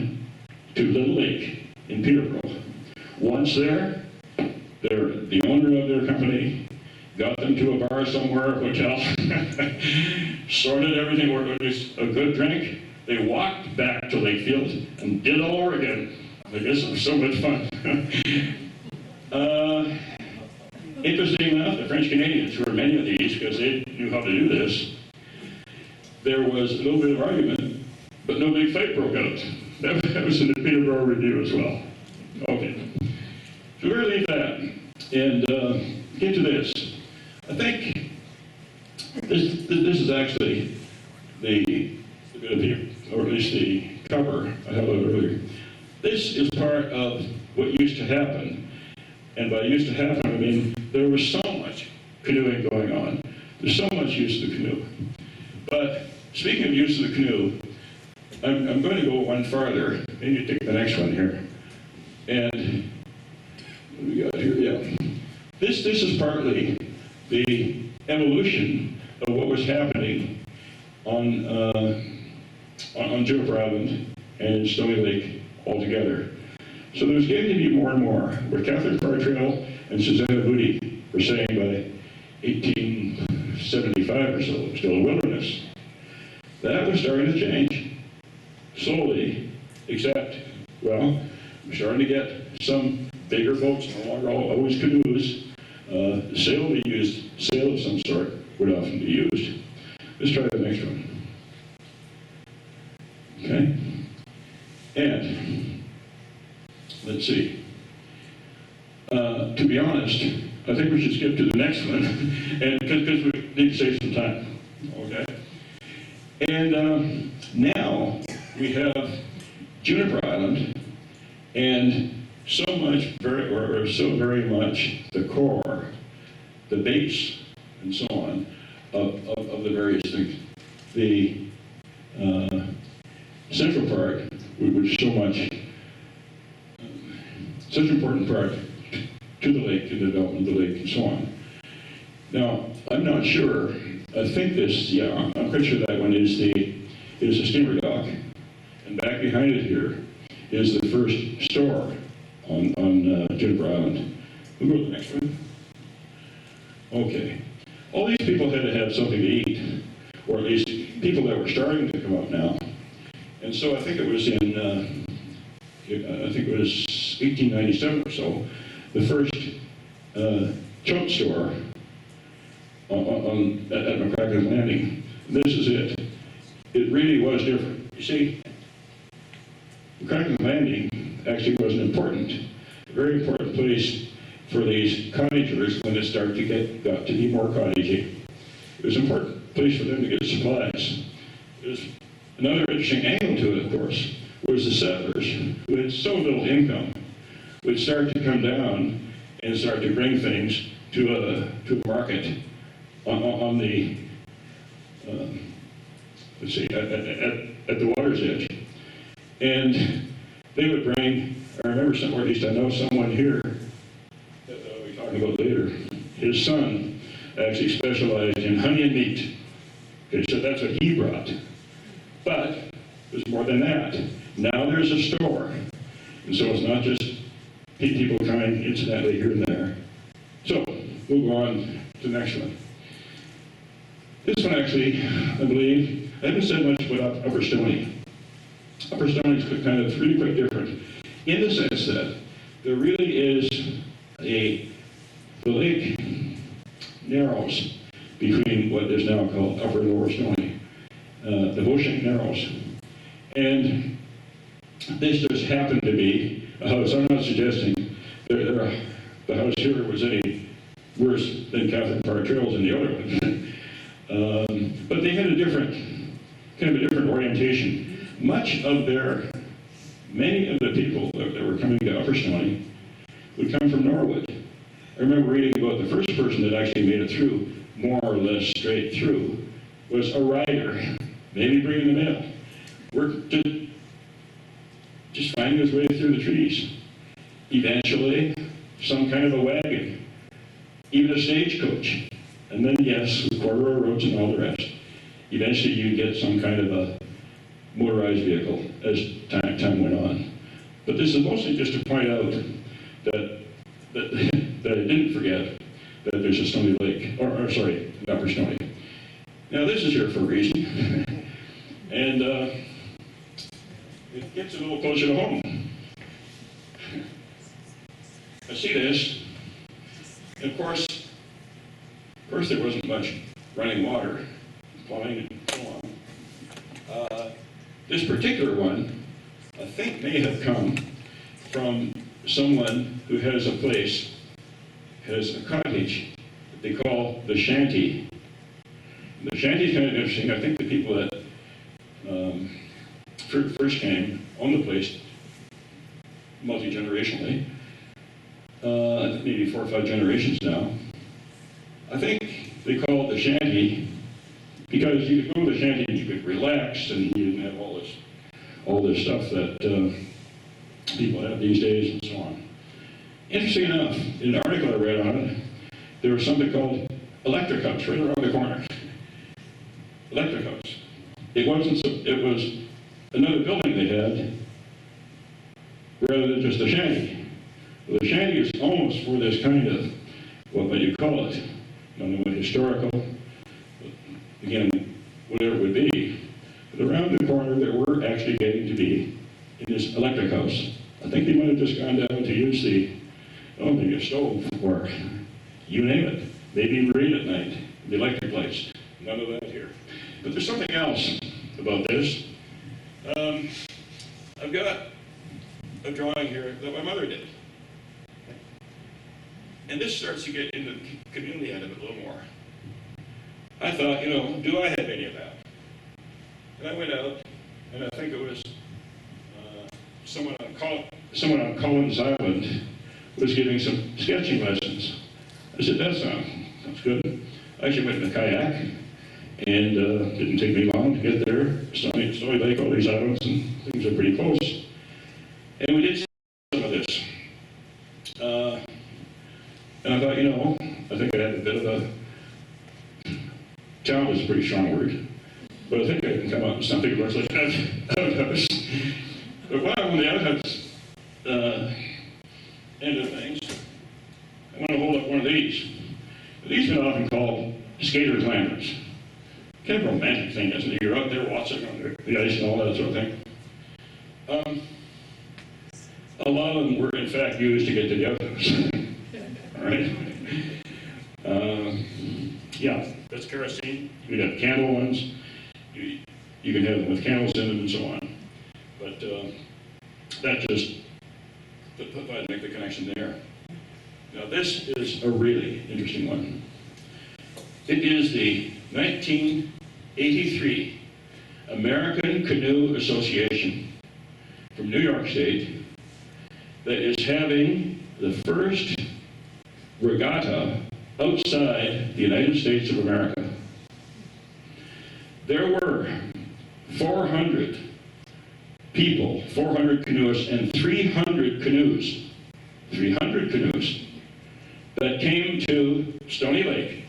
S2: to Little Lake in Peterborough. Once there, the owner of their company got them to a bar somewhere, a hotel, sorted everything, where it was a good drink. They walked back to Lakefield and did it all over again. I guess it was so much fun. Interesting enough, the French Canadians, who were many of these, because they knew how to do this, there was a little bit of argument, but no big fight broke out. That was in the Peterborough Review as well. Okay. So we're going to leave that and get to this. I think this is actually the bit of here, or at least the cover I held out earlier. This is part of what used to happen. And by used to happen, I mean there was so much canoeing going on. There's so much use of the canoe. But speaking of use of the canoe, I'm going to go one farther. Maybe you take the next one here. And what do we got here? Yeah. This is partly the evolution of what was happening on Juniper Island and Stoney Lake altogether. So there's getting to be more and more, where Catherine Fartrail and Susanna Booty were saying by 1875 or so, it was still a wilderness. That was starting to change, slowly, except, well, we're starting to get some bigger boats, no longer always canoes. Sail will be used, sail of some sort would often be used. Let's try the next one. Okay? And, let's see. To be honest, I think we should skip to the next one, and because we need to save some time. Okay? And now we have Juniper Island, and so very much the core, the base, and so on, of the various things. The central part, which is so much, such an important part to the lake, to the development of the lake, and so on. Now, I'm not sure. I think this, yeah, I'm pretty sure that one is a steamer dock, and back behind it here is the first store on Juniper Island. We'll go to the next one. Okay. All these people had to have something to eat, or at least people that were starting to come up now. And so I think it was in, I think it was 1897 or so, the first choke store at McCracken's Landing. This is it. It really was different. You see, McCracken's Landing actually was a very important place for these cottagers when it got to be more cottagey. It was an important place for them to get supplies. It was another interesting angle to it, of course, was the settlers, who had so little income, would start to come down and start to bring things to a market on the, let's see, at the water's edge. And they would bring, I remember somewhere, at least I know someone here that I'll be talking about later, his son actually specialized in honey and meat. Okay, so that's what he brought. But there's more than that. Now there's a store. And so it's not just people coming incidentally here and there. So we'll go on to the next one. This one actually, I believe, I haven't said much about Upper Stoney. Upper Stoney is kind of really quite different in the sense that there really is the lake narrows between what is now called Upper and Lower Stoney, the Beauchamp Narrows. And this just happened to be a house. I'm not suggesting the house here was any worse than Catholic Park Trails in the other one. But they had a kind of a different orientation. Many of the people that were coming to Upper Stoney would come from Norwood. I remember reading about the first person that actually made it through, more or less straight through, was a rider, maybe bringing the mail. Worked just finding his way through the trees. Eventually, some kind of a wagon, even a stagecoach. And then, yes, with corduroy roads and all the rest. Eventually, you get some kind of a motorized vehicle as time went on. But this is mostly just to point out that I didn't forget that there's a Stoney Lake, or sorry, Upper Stoney. Now this is here for a reason, and it gets a little closer to home. I see this, and of course there wasn't much running water, plumbing, and so on. This particular one, I think, may have come from someone who has a place, has a cottage that they call the shanty. The shanty is kind of interesting. I think the people that first came on the place, multi-generationally, maybe 4 or 5 generations now, I think they call it the shanty because you could go to the shanty and you could relax and you didn't have all this stuff that people have these days and so on. Interesting enough, in an article I read on it, there was something called electric house right around the corner. Electric house. It was another building they had rather than just a shanty. Well, the shanty is almost for this kind of, what would you call it? I don't know what historical, again, whatever it would be. But around the corner there were actually getting to be in this electric house. I think they might have just gone down to use maybe a stove or you name it. Maybe read at night, the electric lights. None of that here. But there's something else about this. I've got a drawing here that my mother did. And this starts to get into the community end of it a little more. I thought, do I have any of that? And I went out, and I think it was someone on Collins Island was giving some sketching lessons. I said, that sounds good. I actually went in a kayak, and didn't take me long to get there. Stoney Lake, all these islands, and things are pretty close. And we did some of this. And I thought, I think I had a bit of a, talent is a pretty strong word, but I think I can come up with something that looks like outhouse. But when I'm on the outhouse end of things, I want to hold up one of these. These are often called skater climbers. Kind of a romantic thing, isn't it? You're out there watching on the ice and all that sort of thing. A lot of them were in fact used to get to the outhouse. All right. Yeah, that's kerosene. You can have candle ones. You can have them with candles in them and so on. But that just, I'd make the connection there. Now this is a really interesting one. It is the 1983 American Canoe Association from New York State that is having the first regatta outside the United States of America. There were 400 people, 400 canoeists, and 300 canoes that came to Stoney Lake.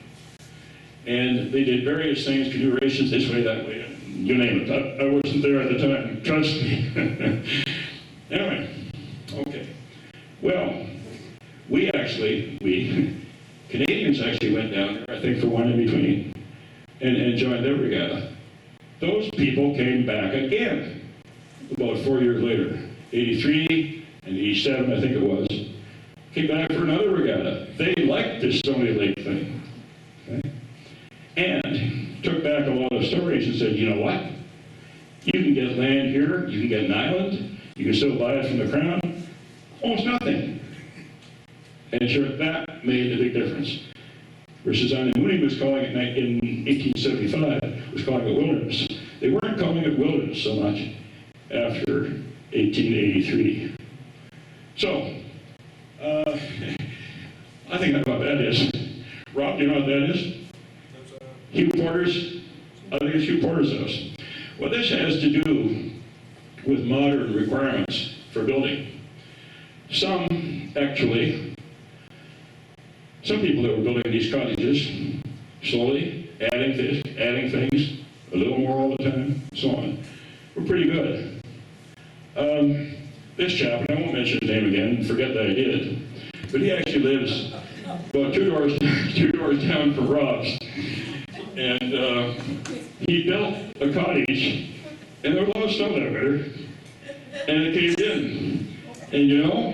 S2: And they did various things, canoe races this way, that way, you name it. I wasn't there at the time, trust me. Anyway, okay. Well, we Canadians actually went down there, I think, for one in between, and joined their regatta. Those people came back again about 4 years later, 83 and 87, I think it was. Came back for another regatta. They liked this Stoney Lake thing. Okay? And took back a lot of stories and said, you know what? You can get land here, you can get an island, you can still buy it from the crown, almost nothing. And sure, that made a big difference. Versus Mooney was calling it in 1875, was calling it wilderness. They weren't calling it wilderness so much after 1883. So, I think that's what that is. Rob, do you know what that is? Hugh Porter's, I think it's Hugh Porter's house. Well, this has to do with modern requirements for building. Some people that were building these cottages, slowly adding things, a little more all the time, so on, were pretty good. This chap, and I won't mention his name again, forget that I did, but he actually lives about two doors down from Rob's. And he built a cottage, and there was a lot of snow down there, and it caved in. And you know,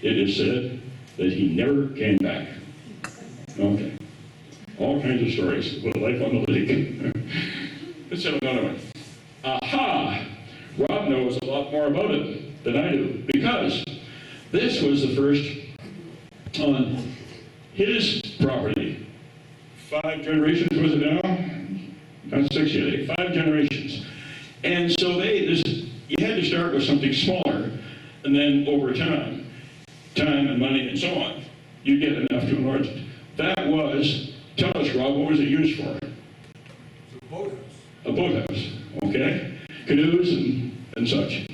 S2: it is said that he never came back. Okay. All kinds of stories about life on the lake. Let's have another one. Aha! Rob knows a lot more about it than I do, because this was the first on his property. 5 generations, was it now? Not 6 yet, 5 generations. And so you had to start with something smaller, and then over time and money and so on, you get enough to enlarge it. That was, tell us, Rob, what was it used for?
S4: A boathouse.
S2: A boathouse, okay? Canoes and such.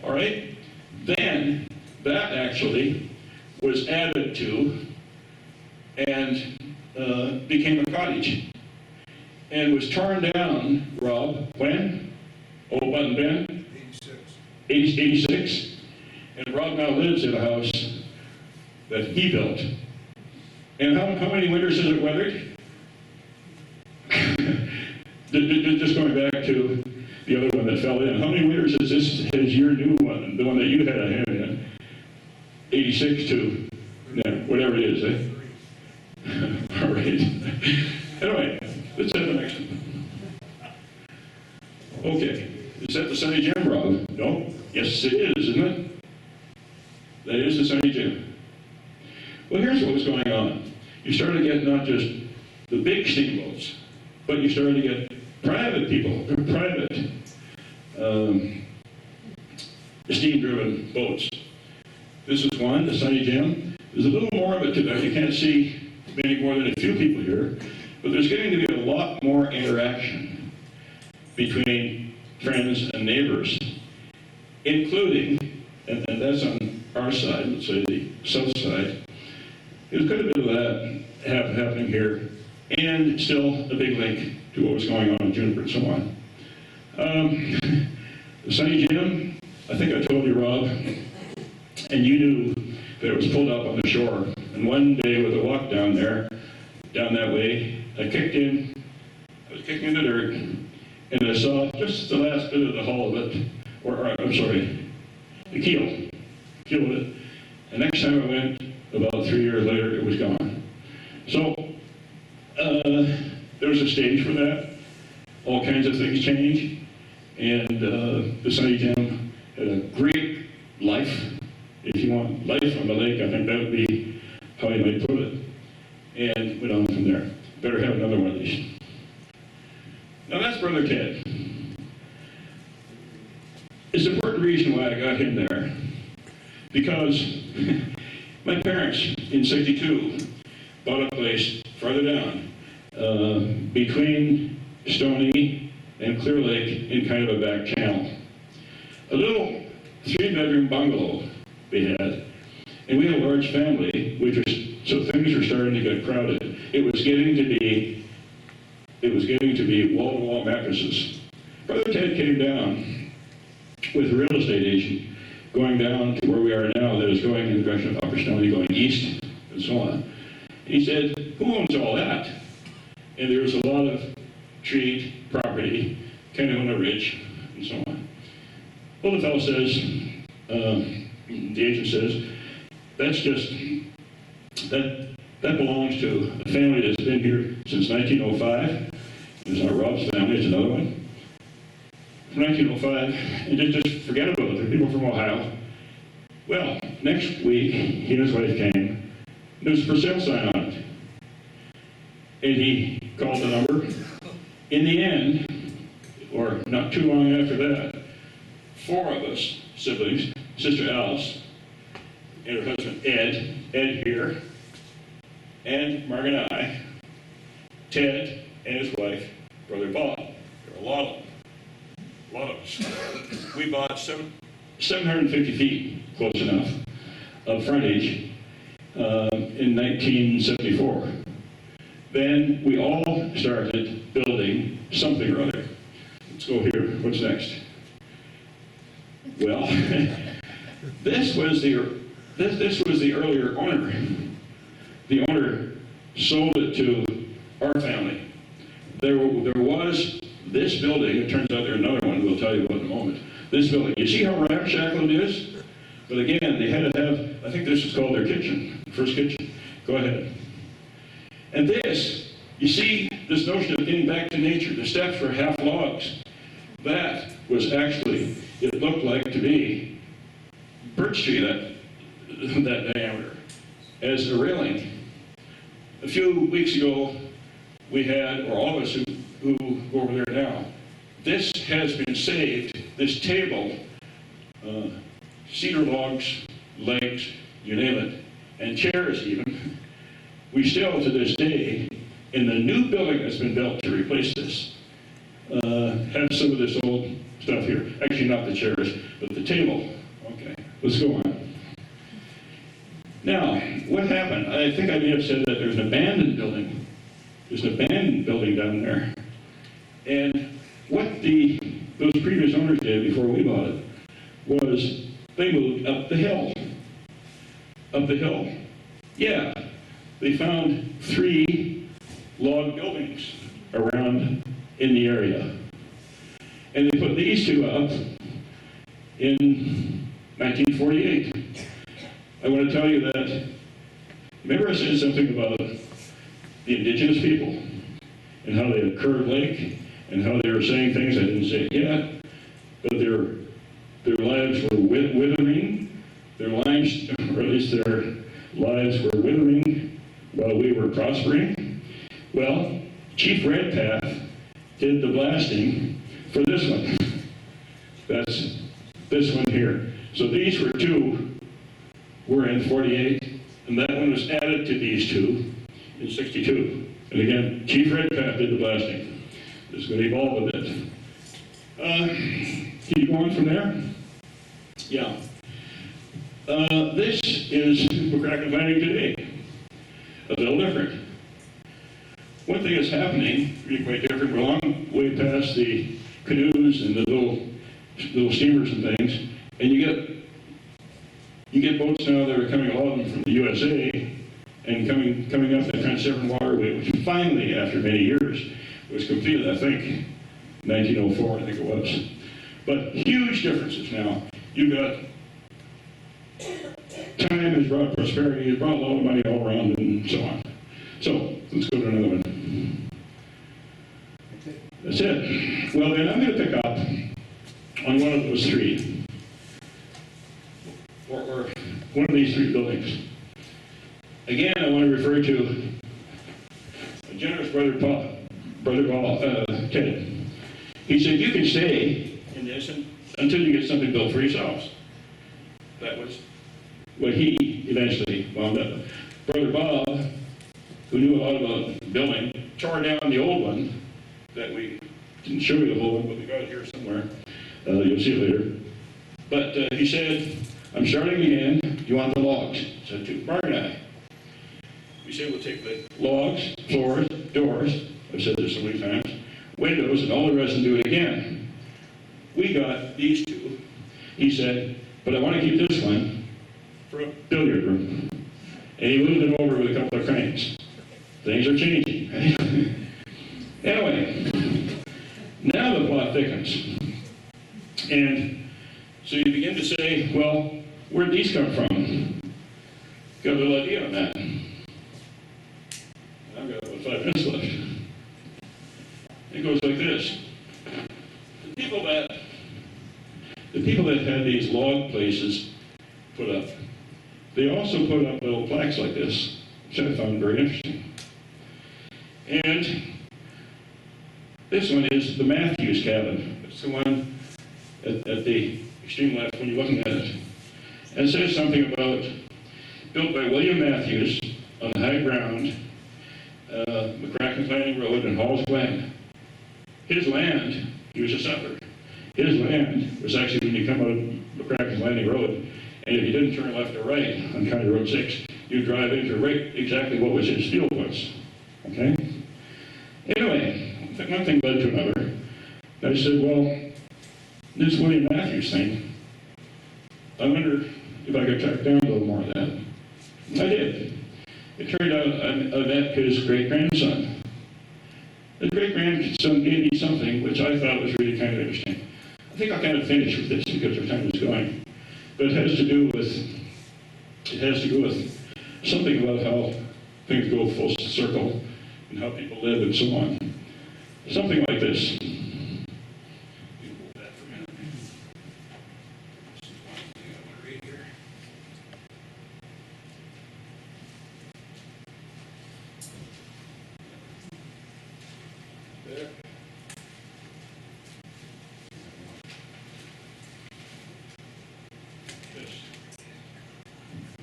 S2: All right? Then, that actually was added to and became a cottage. And was torn down, Rob, when? Old Button Ben?
S4: 86.
S2: 86. And Rob now lives in a house that he built. And how many winters has it weathered? Just going back to the other one that fell in. How many winters has your new one, the one that you had a hand in? 86 to, whatever it is, eh? All right. Anyway, let's have the next one. Okay. Is that the Sunny Jim, Rob? No? Yes, it is, isn't it? That is the Sunny Jim. Well, here's what was going on. You started to get not just the big steamboats, but you started to get private people, private steam-driven boats. This is one, the Sunny Jim. There's a little more of it to that. You can't see many more than a few people here, but there's getting to be a lot more interaction between friends and neighbors, including, and that's on our side, let's say the south side, there's quite a bit of that happening here, and still a big link to what was going on in Juniper and so on. The Sunny Jim, I think I told you, Rob, and you knew that it was pulled up on the shore. And one day with a walk down there, down that way, I was kicking in the dirt, and I saw just the last bit of the hull of it, I'm sorry, the keel of it. And next time I went, about 3 years later, it was gone. So, there was a stage for that. All kinds of things change. And the Sunny Jim had a great life. If you want life on the lake, I think that would be how you might put it. And went on from there. Better have another one of these. Now that's Brother Ted. It's an important reason why I got him there. Because my parents in 62, bought a place farther down, between Stoney and Clear Lake in kind of a back channel. A little 3-bedroom bungalow we had, and we had a large family, so things were starting to get crowded. It was getting to be wall-to-wall mattresses. Brother Ted came down with a real estate agent, going down to where we are now, that is going in the direction of Upper Stoney, going east, and so on. He said, "Who owns all that?" And there was a lot of tree property, kind of on the ridge, and so on. Well, the fellow says, the agent says, that belongs to a family that's been here since 1905. It's not Rob's family, it's another one. From 1905, and just forget about it. They're people from Ohio. Well, next week, he and his wife came, and there was a for sale sign on it. And he called the number. In the end, or not too long after that, 4 of us, siblings, Sister Alice, and her husband Ed here, and Mark and I, Ted and his wife, Brother Bob. There were a lot of us. We bought 750 feet, close enough, of frontage in 1974. Then we all started building something or other. Let's go here. What's next? Well, this was the earlier owner. The owner sold it to our family. There was this building. It turns out there's another one we'll tell you about in a moment. This building. You see how ramshackle it is? But again, they had to have, I think this is called their kitchen, first kitchen. Go ahead. And this, you see this notion of getting back to nature. The steps were half logs. That was actually, it looked like to be birch tree, that diameter, as a railing. A few weeks ago, we had, or all of us who go over there now, this has been saved, this table, cedar logs, legs, you name it, and chairs even. We still, to this day, in the new building that's been built to replace this, have some of this old stuff here. Actually, not the chairs, but the table. Okay, let's go on. Now, what happened? I think I may have said that there's an abandoned building. There's an abandoned building down there. And what those previous owners did before we bought it was they moved up the hill. Up the hill. Yeah, they found 3 log buildings around in the area. And they put these 2 up in 1948. I want to tell you that, remember I said something about the indigenous people and how they had Curved Lake and how they were saying things I didn't say yet, but their lives were withering, their lives, or at least their lives were withering while we were prospering. Well, Chief Redpath did the blasting for this one. That's this one here. So these were 2 were in 48, and that one was added to these 2 in 62. And again, Chief Redpath did the blasting. This is going to evolve a bit. Keep going from there. Yeah. This is McCracken Landing today. A little different. One thing that's happening, really quite different, we're a long way past the canoes and the little steamers and things, and you get boats now that are coming, a lot of them from the USA, and coming up the Trans Severn Waterway, which finally, after many years, was completed, I think, 1904, I think it was. But huge differences now. You've got time has brought prosperity, has brought a lot of money all around, and so on. So, let's go to another one. That's it. Well, then I'm going to pick up on one of those 3. Or one of these 3 buildings. Again, I want to refer to a generous brother Ted. He said, you can stay in this until you get something built for yourselves. That was what he eventually wound up. Brother Bob, who knew a lot about building, tore down the old one that we didn't show you the whole one, but we got it here somewhere. You'll see it later. But he said, I'm starting again. Do you want the logs? I said, to Mark and I. We said, we'll take the logs, floors, doors, I've said this so many times, windows, and all the rest and do it again. We got these two. He said, but I want to keep this one for a billiard room. And he moved it over with a couple of cranes. Things are changing. Right? Anyway, now the plot thickens. And so you begin to say, well, where'd these come from? Got a little idea on that. I've got about 5 minutes left. It goes like this. The people that had these log places put up, they also put up little plaques like this, which I found very interesting. And this one is the Matthews cabin. It's the one at the extreme left when you're looking at it. And it says something about, built by William Matthews on the high ground, McCracken Landing Road in Hall's Glen. His land, he was a settler. His land was actually when you come out of McCracken Landing Road, and if you didn't turn left or right on County Road 6, you'd drive into right exactly what was his field was. Okay? Anyway, one thing led to another. I said, well, this William Matthews thing, I wonder if I could track down a little more of that. I did. It turned out I met his great-grandson. His great-grandson gave me something which I thought was really kind of interesting. I think I'll kind of finish with this because our time is going. But it has to do with something about how things go full circle and how people live and so on. Something like this.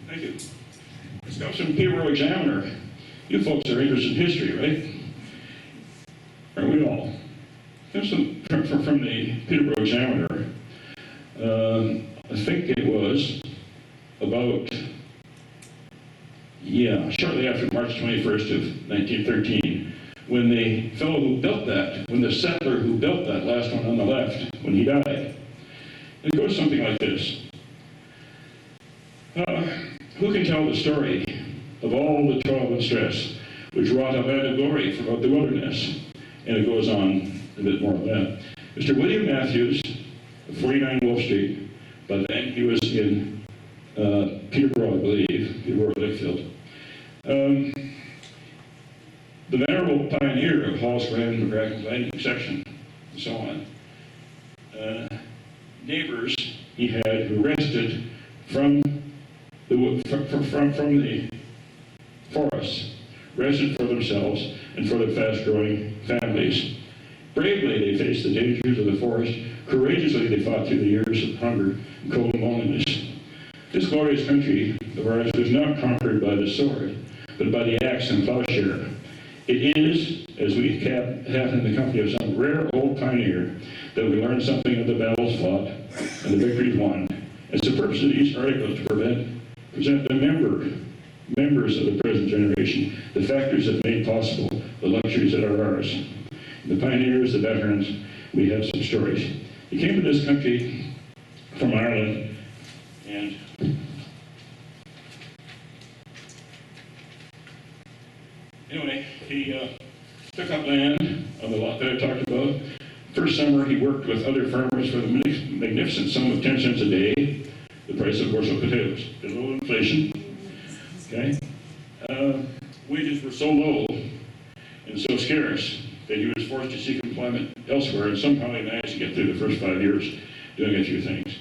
S2: Thank you. This comes from Peterborough Examiner. You folks are interested in history, right? Aren't we all? Comes from the Peterborough Examiner. I think it was about, shortly after March 21st of 1913, when the fellow who built that, when the settler who built that last one on the left, when he died. It goes something like this. Who can tell the story of all the toil and stress which wrought a land of glory throughout the wilderness? And it goes on a bit more of that. Mr. William Matthews, 49 Wolf Street, by then he was in Peterborough, I believe, Peterborough Lakefield. The venerable pioneer of Hall's Glen, McCracken Landing section, and so on. Neighbors he had who rested from the forests, rested for themselves and for their fast-growing families. Bravely they faced the dangers of the forest. Courageously they fought through the years of hunger and cold and loneliness. This glorious country of ours was not conquered by the sword, but by the axe and plowshare. It is, as we have in the company of some rare old pioneer, that we learn something of the battles fought and the victories won. It's the purpose of these articles to present the members of the present generation, the factors that made possible the luxuries that are ours. The pioneers, the veterans, we have some stories. He came to this country from Ireland, and anyway, he took up land on the lot that I talked about. First summer, he worked with other farmers for the magnificent sum of 10 cents a day, the price of bushel potatoes. A little inflation, okay? Wages were so low and so scarce that he was forced to seek employment elsewhere, and somehow he managed to get through the first 5 years doing a few things.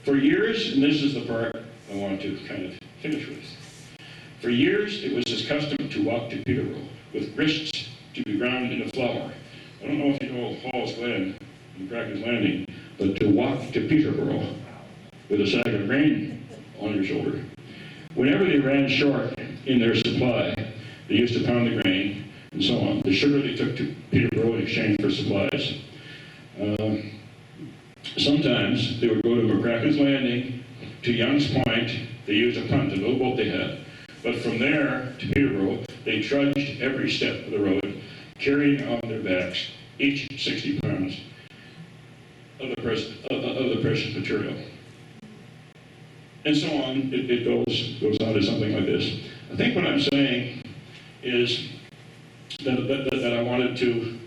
S2: For years, and this is the part I want to kind of finish with, for years it was his custom to walk to Peterborough with grist to be ground into flour. I don't know if you know Hall's Glen and McCracken's Landing, but to walk to Peterborough with a sack of grain on your shoulder. Whenever they ran short in their supply. They used to pound the grain and so on. The sugar they took to Peterborough in exchange for supplies. Sometimes they would go to McCracken's Landing, to Young's Point. They used a punt, a little boat they had. But from there to Peterborough, they trudged every step of the road, carrying on their backs each 60 pounds of the precious material. And so on, it goes on to something like this. I think what I'm saying is that I wanted to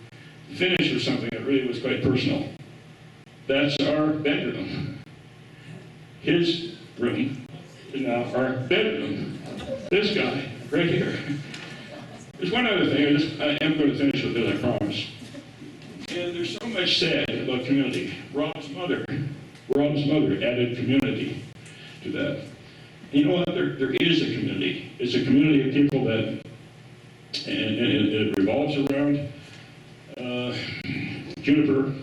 S2: finish with something that really was quite personal. That's our bedroom. His room is now our bedroom. This guy, right here. There's one other thing, I am going to finish with this, I promise. And there's so much said about community. Rob's mother added community to that. You know what, there is a community. It's a community of people that, and it revolves around Juniper.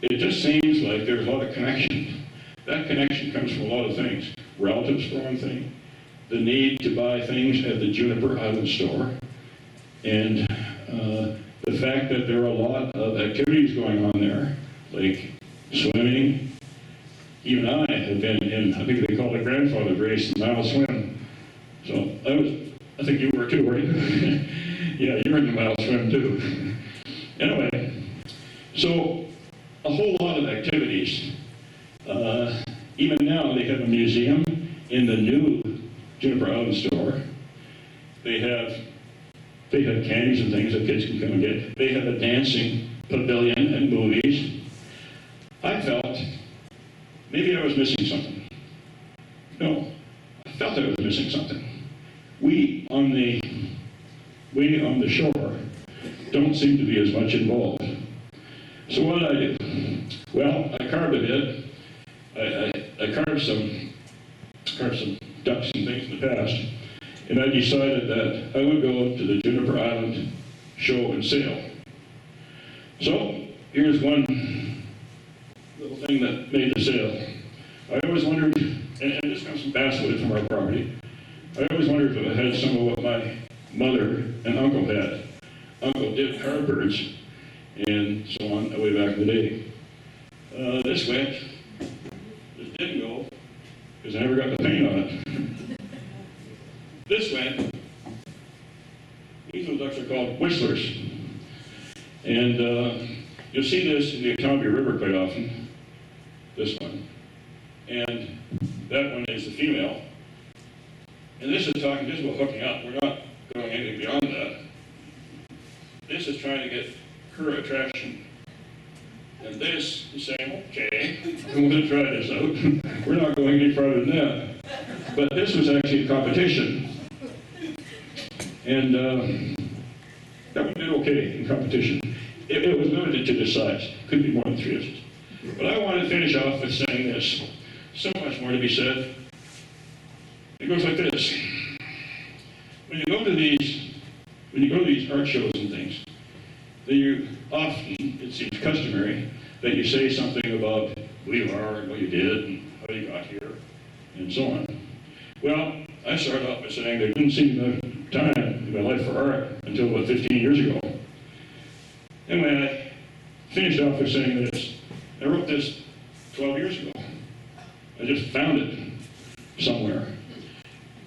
S2: It just seems like there's a lot of connection. That connection comes from a lot of things. Relatives, for one thing. The need to buy things at the Juniper Island store. And the fact that there are a lot of activities going on there, like swimming. Even I have been in, I think they call it grandfather's race, the mile swim. So I think you were too, weren't you? Yeah, you were in the mile swim too. Anyway, so a whole lot of activities. Even now, they have a museum in the new Juniper Island store. They have candies and things that kids can come and get. They have a dancing pavilion and movies. I felt maybe I was missing something. No, I felt I was missing something. We on the shore don't seem to be as much involved. So what did I do? Well, I carved a bit. I carved some ducks and things in the past, and I decided that I would go to the Juniper Island show and sale. So here's one little thing that made the sale. I always wondered, and this comes from basswood from our property, I always wondered if I had some of what my mother and uncle had. Uncle did carve birds and so on, way back in the day. This went, this didn't go, because I never got the paint on it. This went, these little ducks are called whistlers. And you'll see this in the Otonabee River quite often, this one. And that one is the female. And this is talking just about hooking up. We're not going anything beyond that. This is trying to get her attraction. And this is saying, okay, I'm going to try this out. We're not going any farther than that. But this was actually a competition. And that one did okay in competition. It was limited to the size. Could be more than 3 inches. But I want to finish off with saying this. So much more to be said. It goes like this. When you go to these art shows and things, you often, it seems customary, that you say something about who you are and what you did and how you got here and so on. Well, I started off by saying there didn't seem enough time in my life for art until about 15 years ago. Anyway, I finished off by saying this. I wrote this 12 years ago. I just found it somewhere.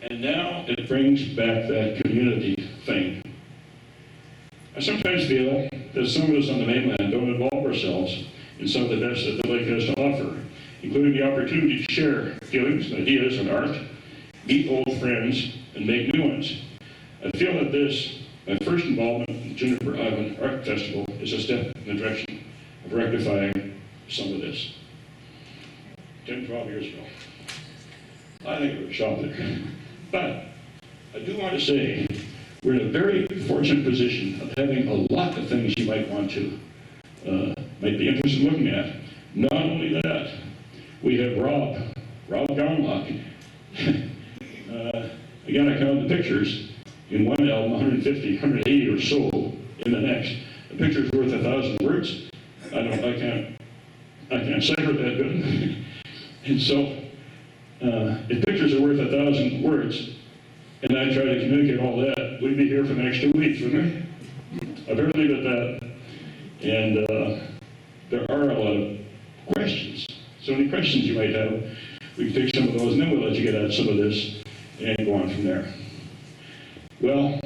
S2: And now it brings back that community thing. I sometimes feel that some of us on the mainland don't involve ourselves in some of the best that the lake has to offer, including the opportunity to share feelings, ideas, and art, meet old friends, and make new ones. I feel that this, my first involvement in Juniper Island Art Festival, is a step in the direction of rectifying some of this. 10, 12 years ago. I think it was a shot there. But I do want to say we're in a very fortunate position of having a lot of things you might want to, might be interested in looking at. Not only that, we have Rob Garnlock. Again, I counted the pictures. In one album, 150, 180 or so in the next. A picture's worth 1,000 words. I can't cipher that good. And so, if pictures are worth 1,000 words, and I try to communicate all that, we'd be here for the next 2 weeks, wouldn't we? I better leave it at that. And there are a lot of questions. So any questions you might have, we can take some of those, and then we'll let you get at some of this and go on from there. Well,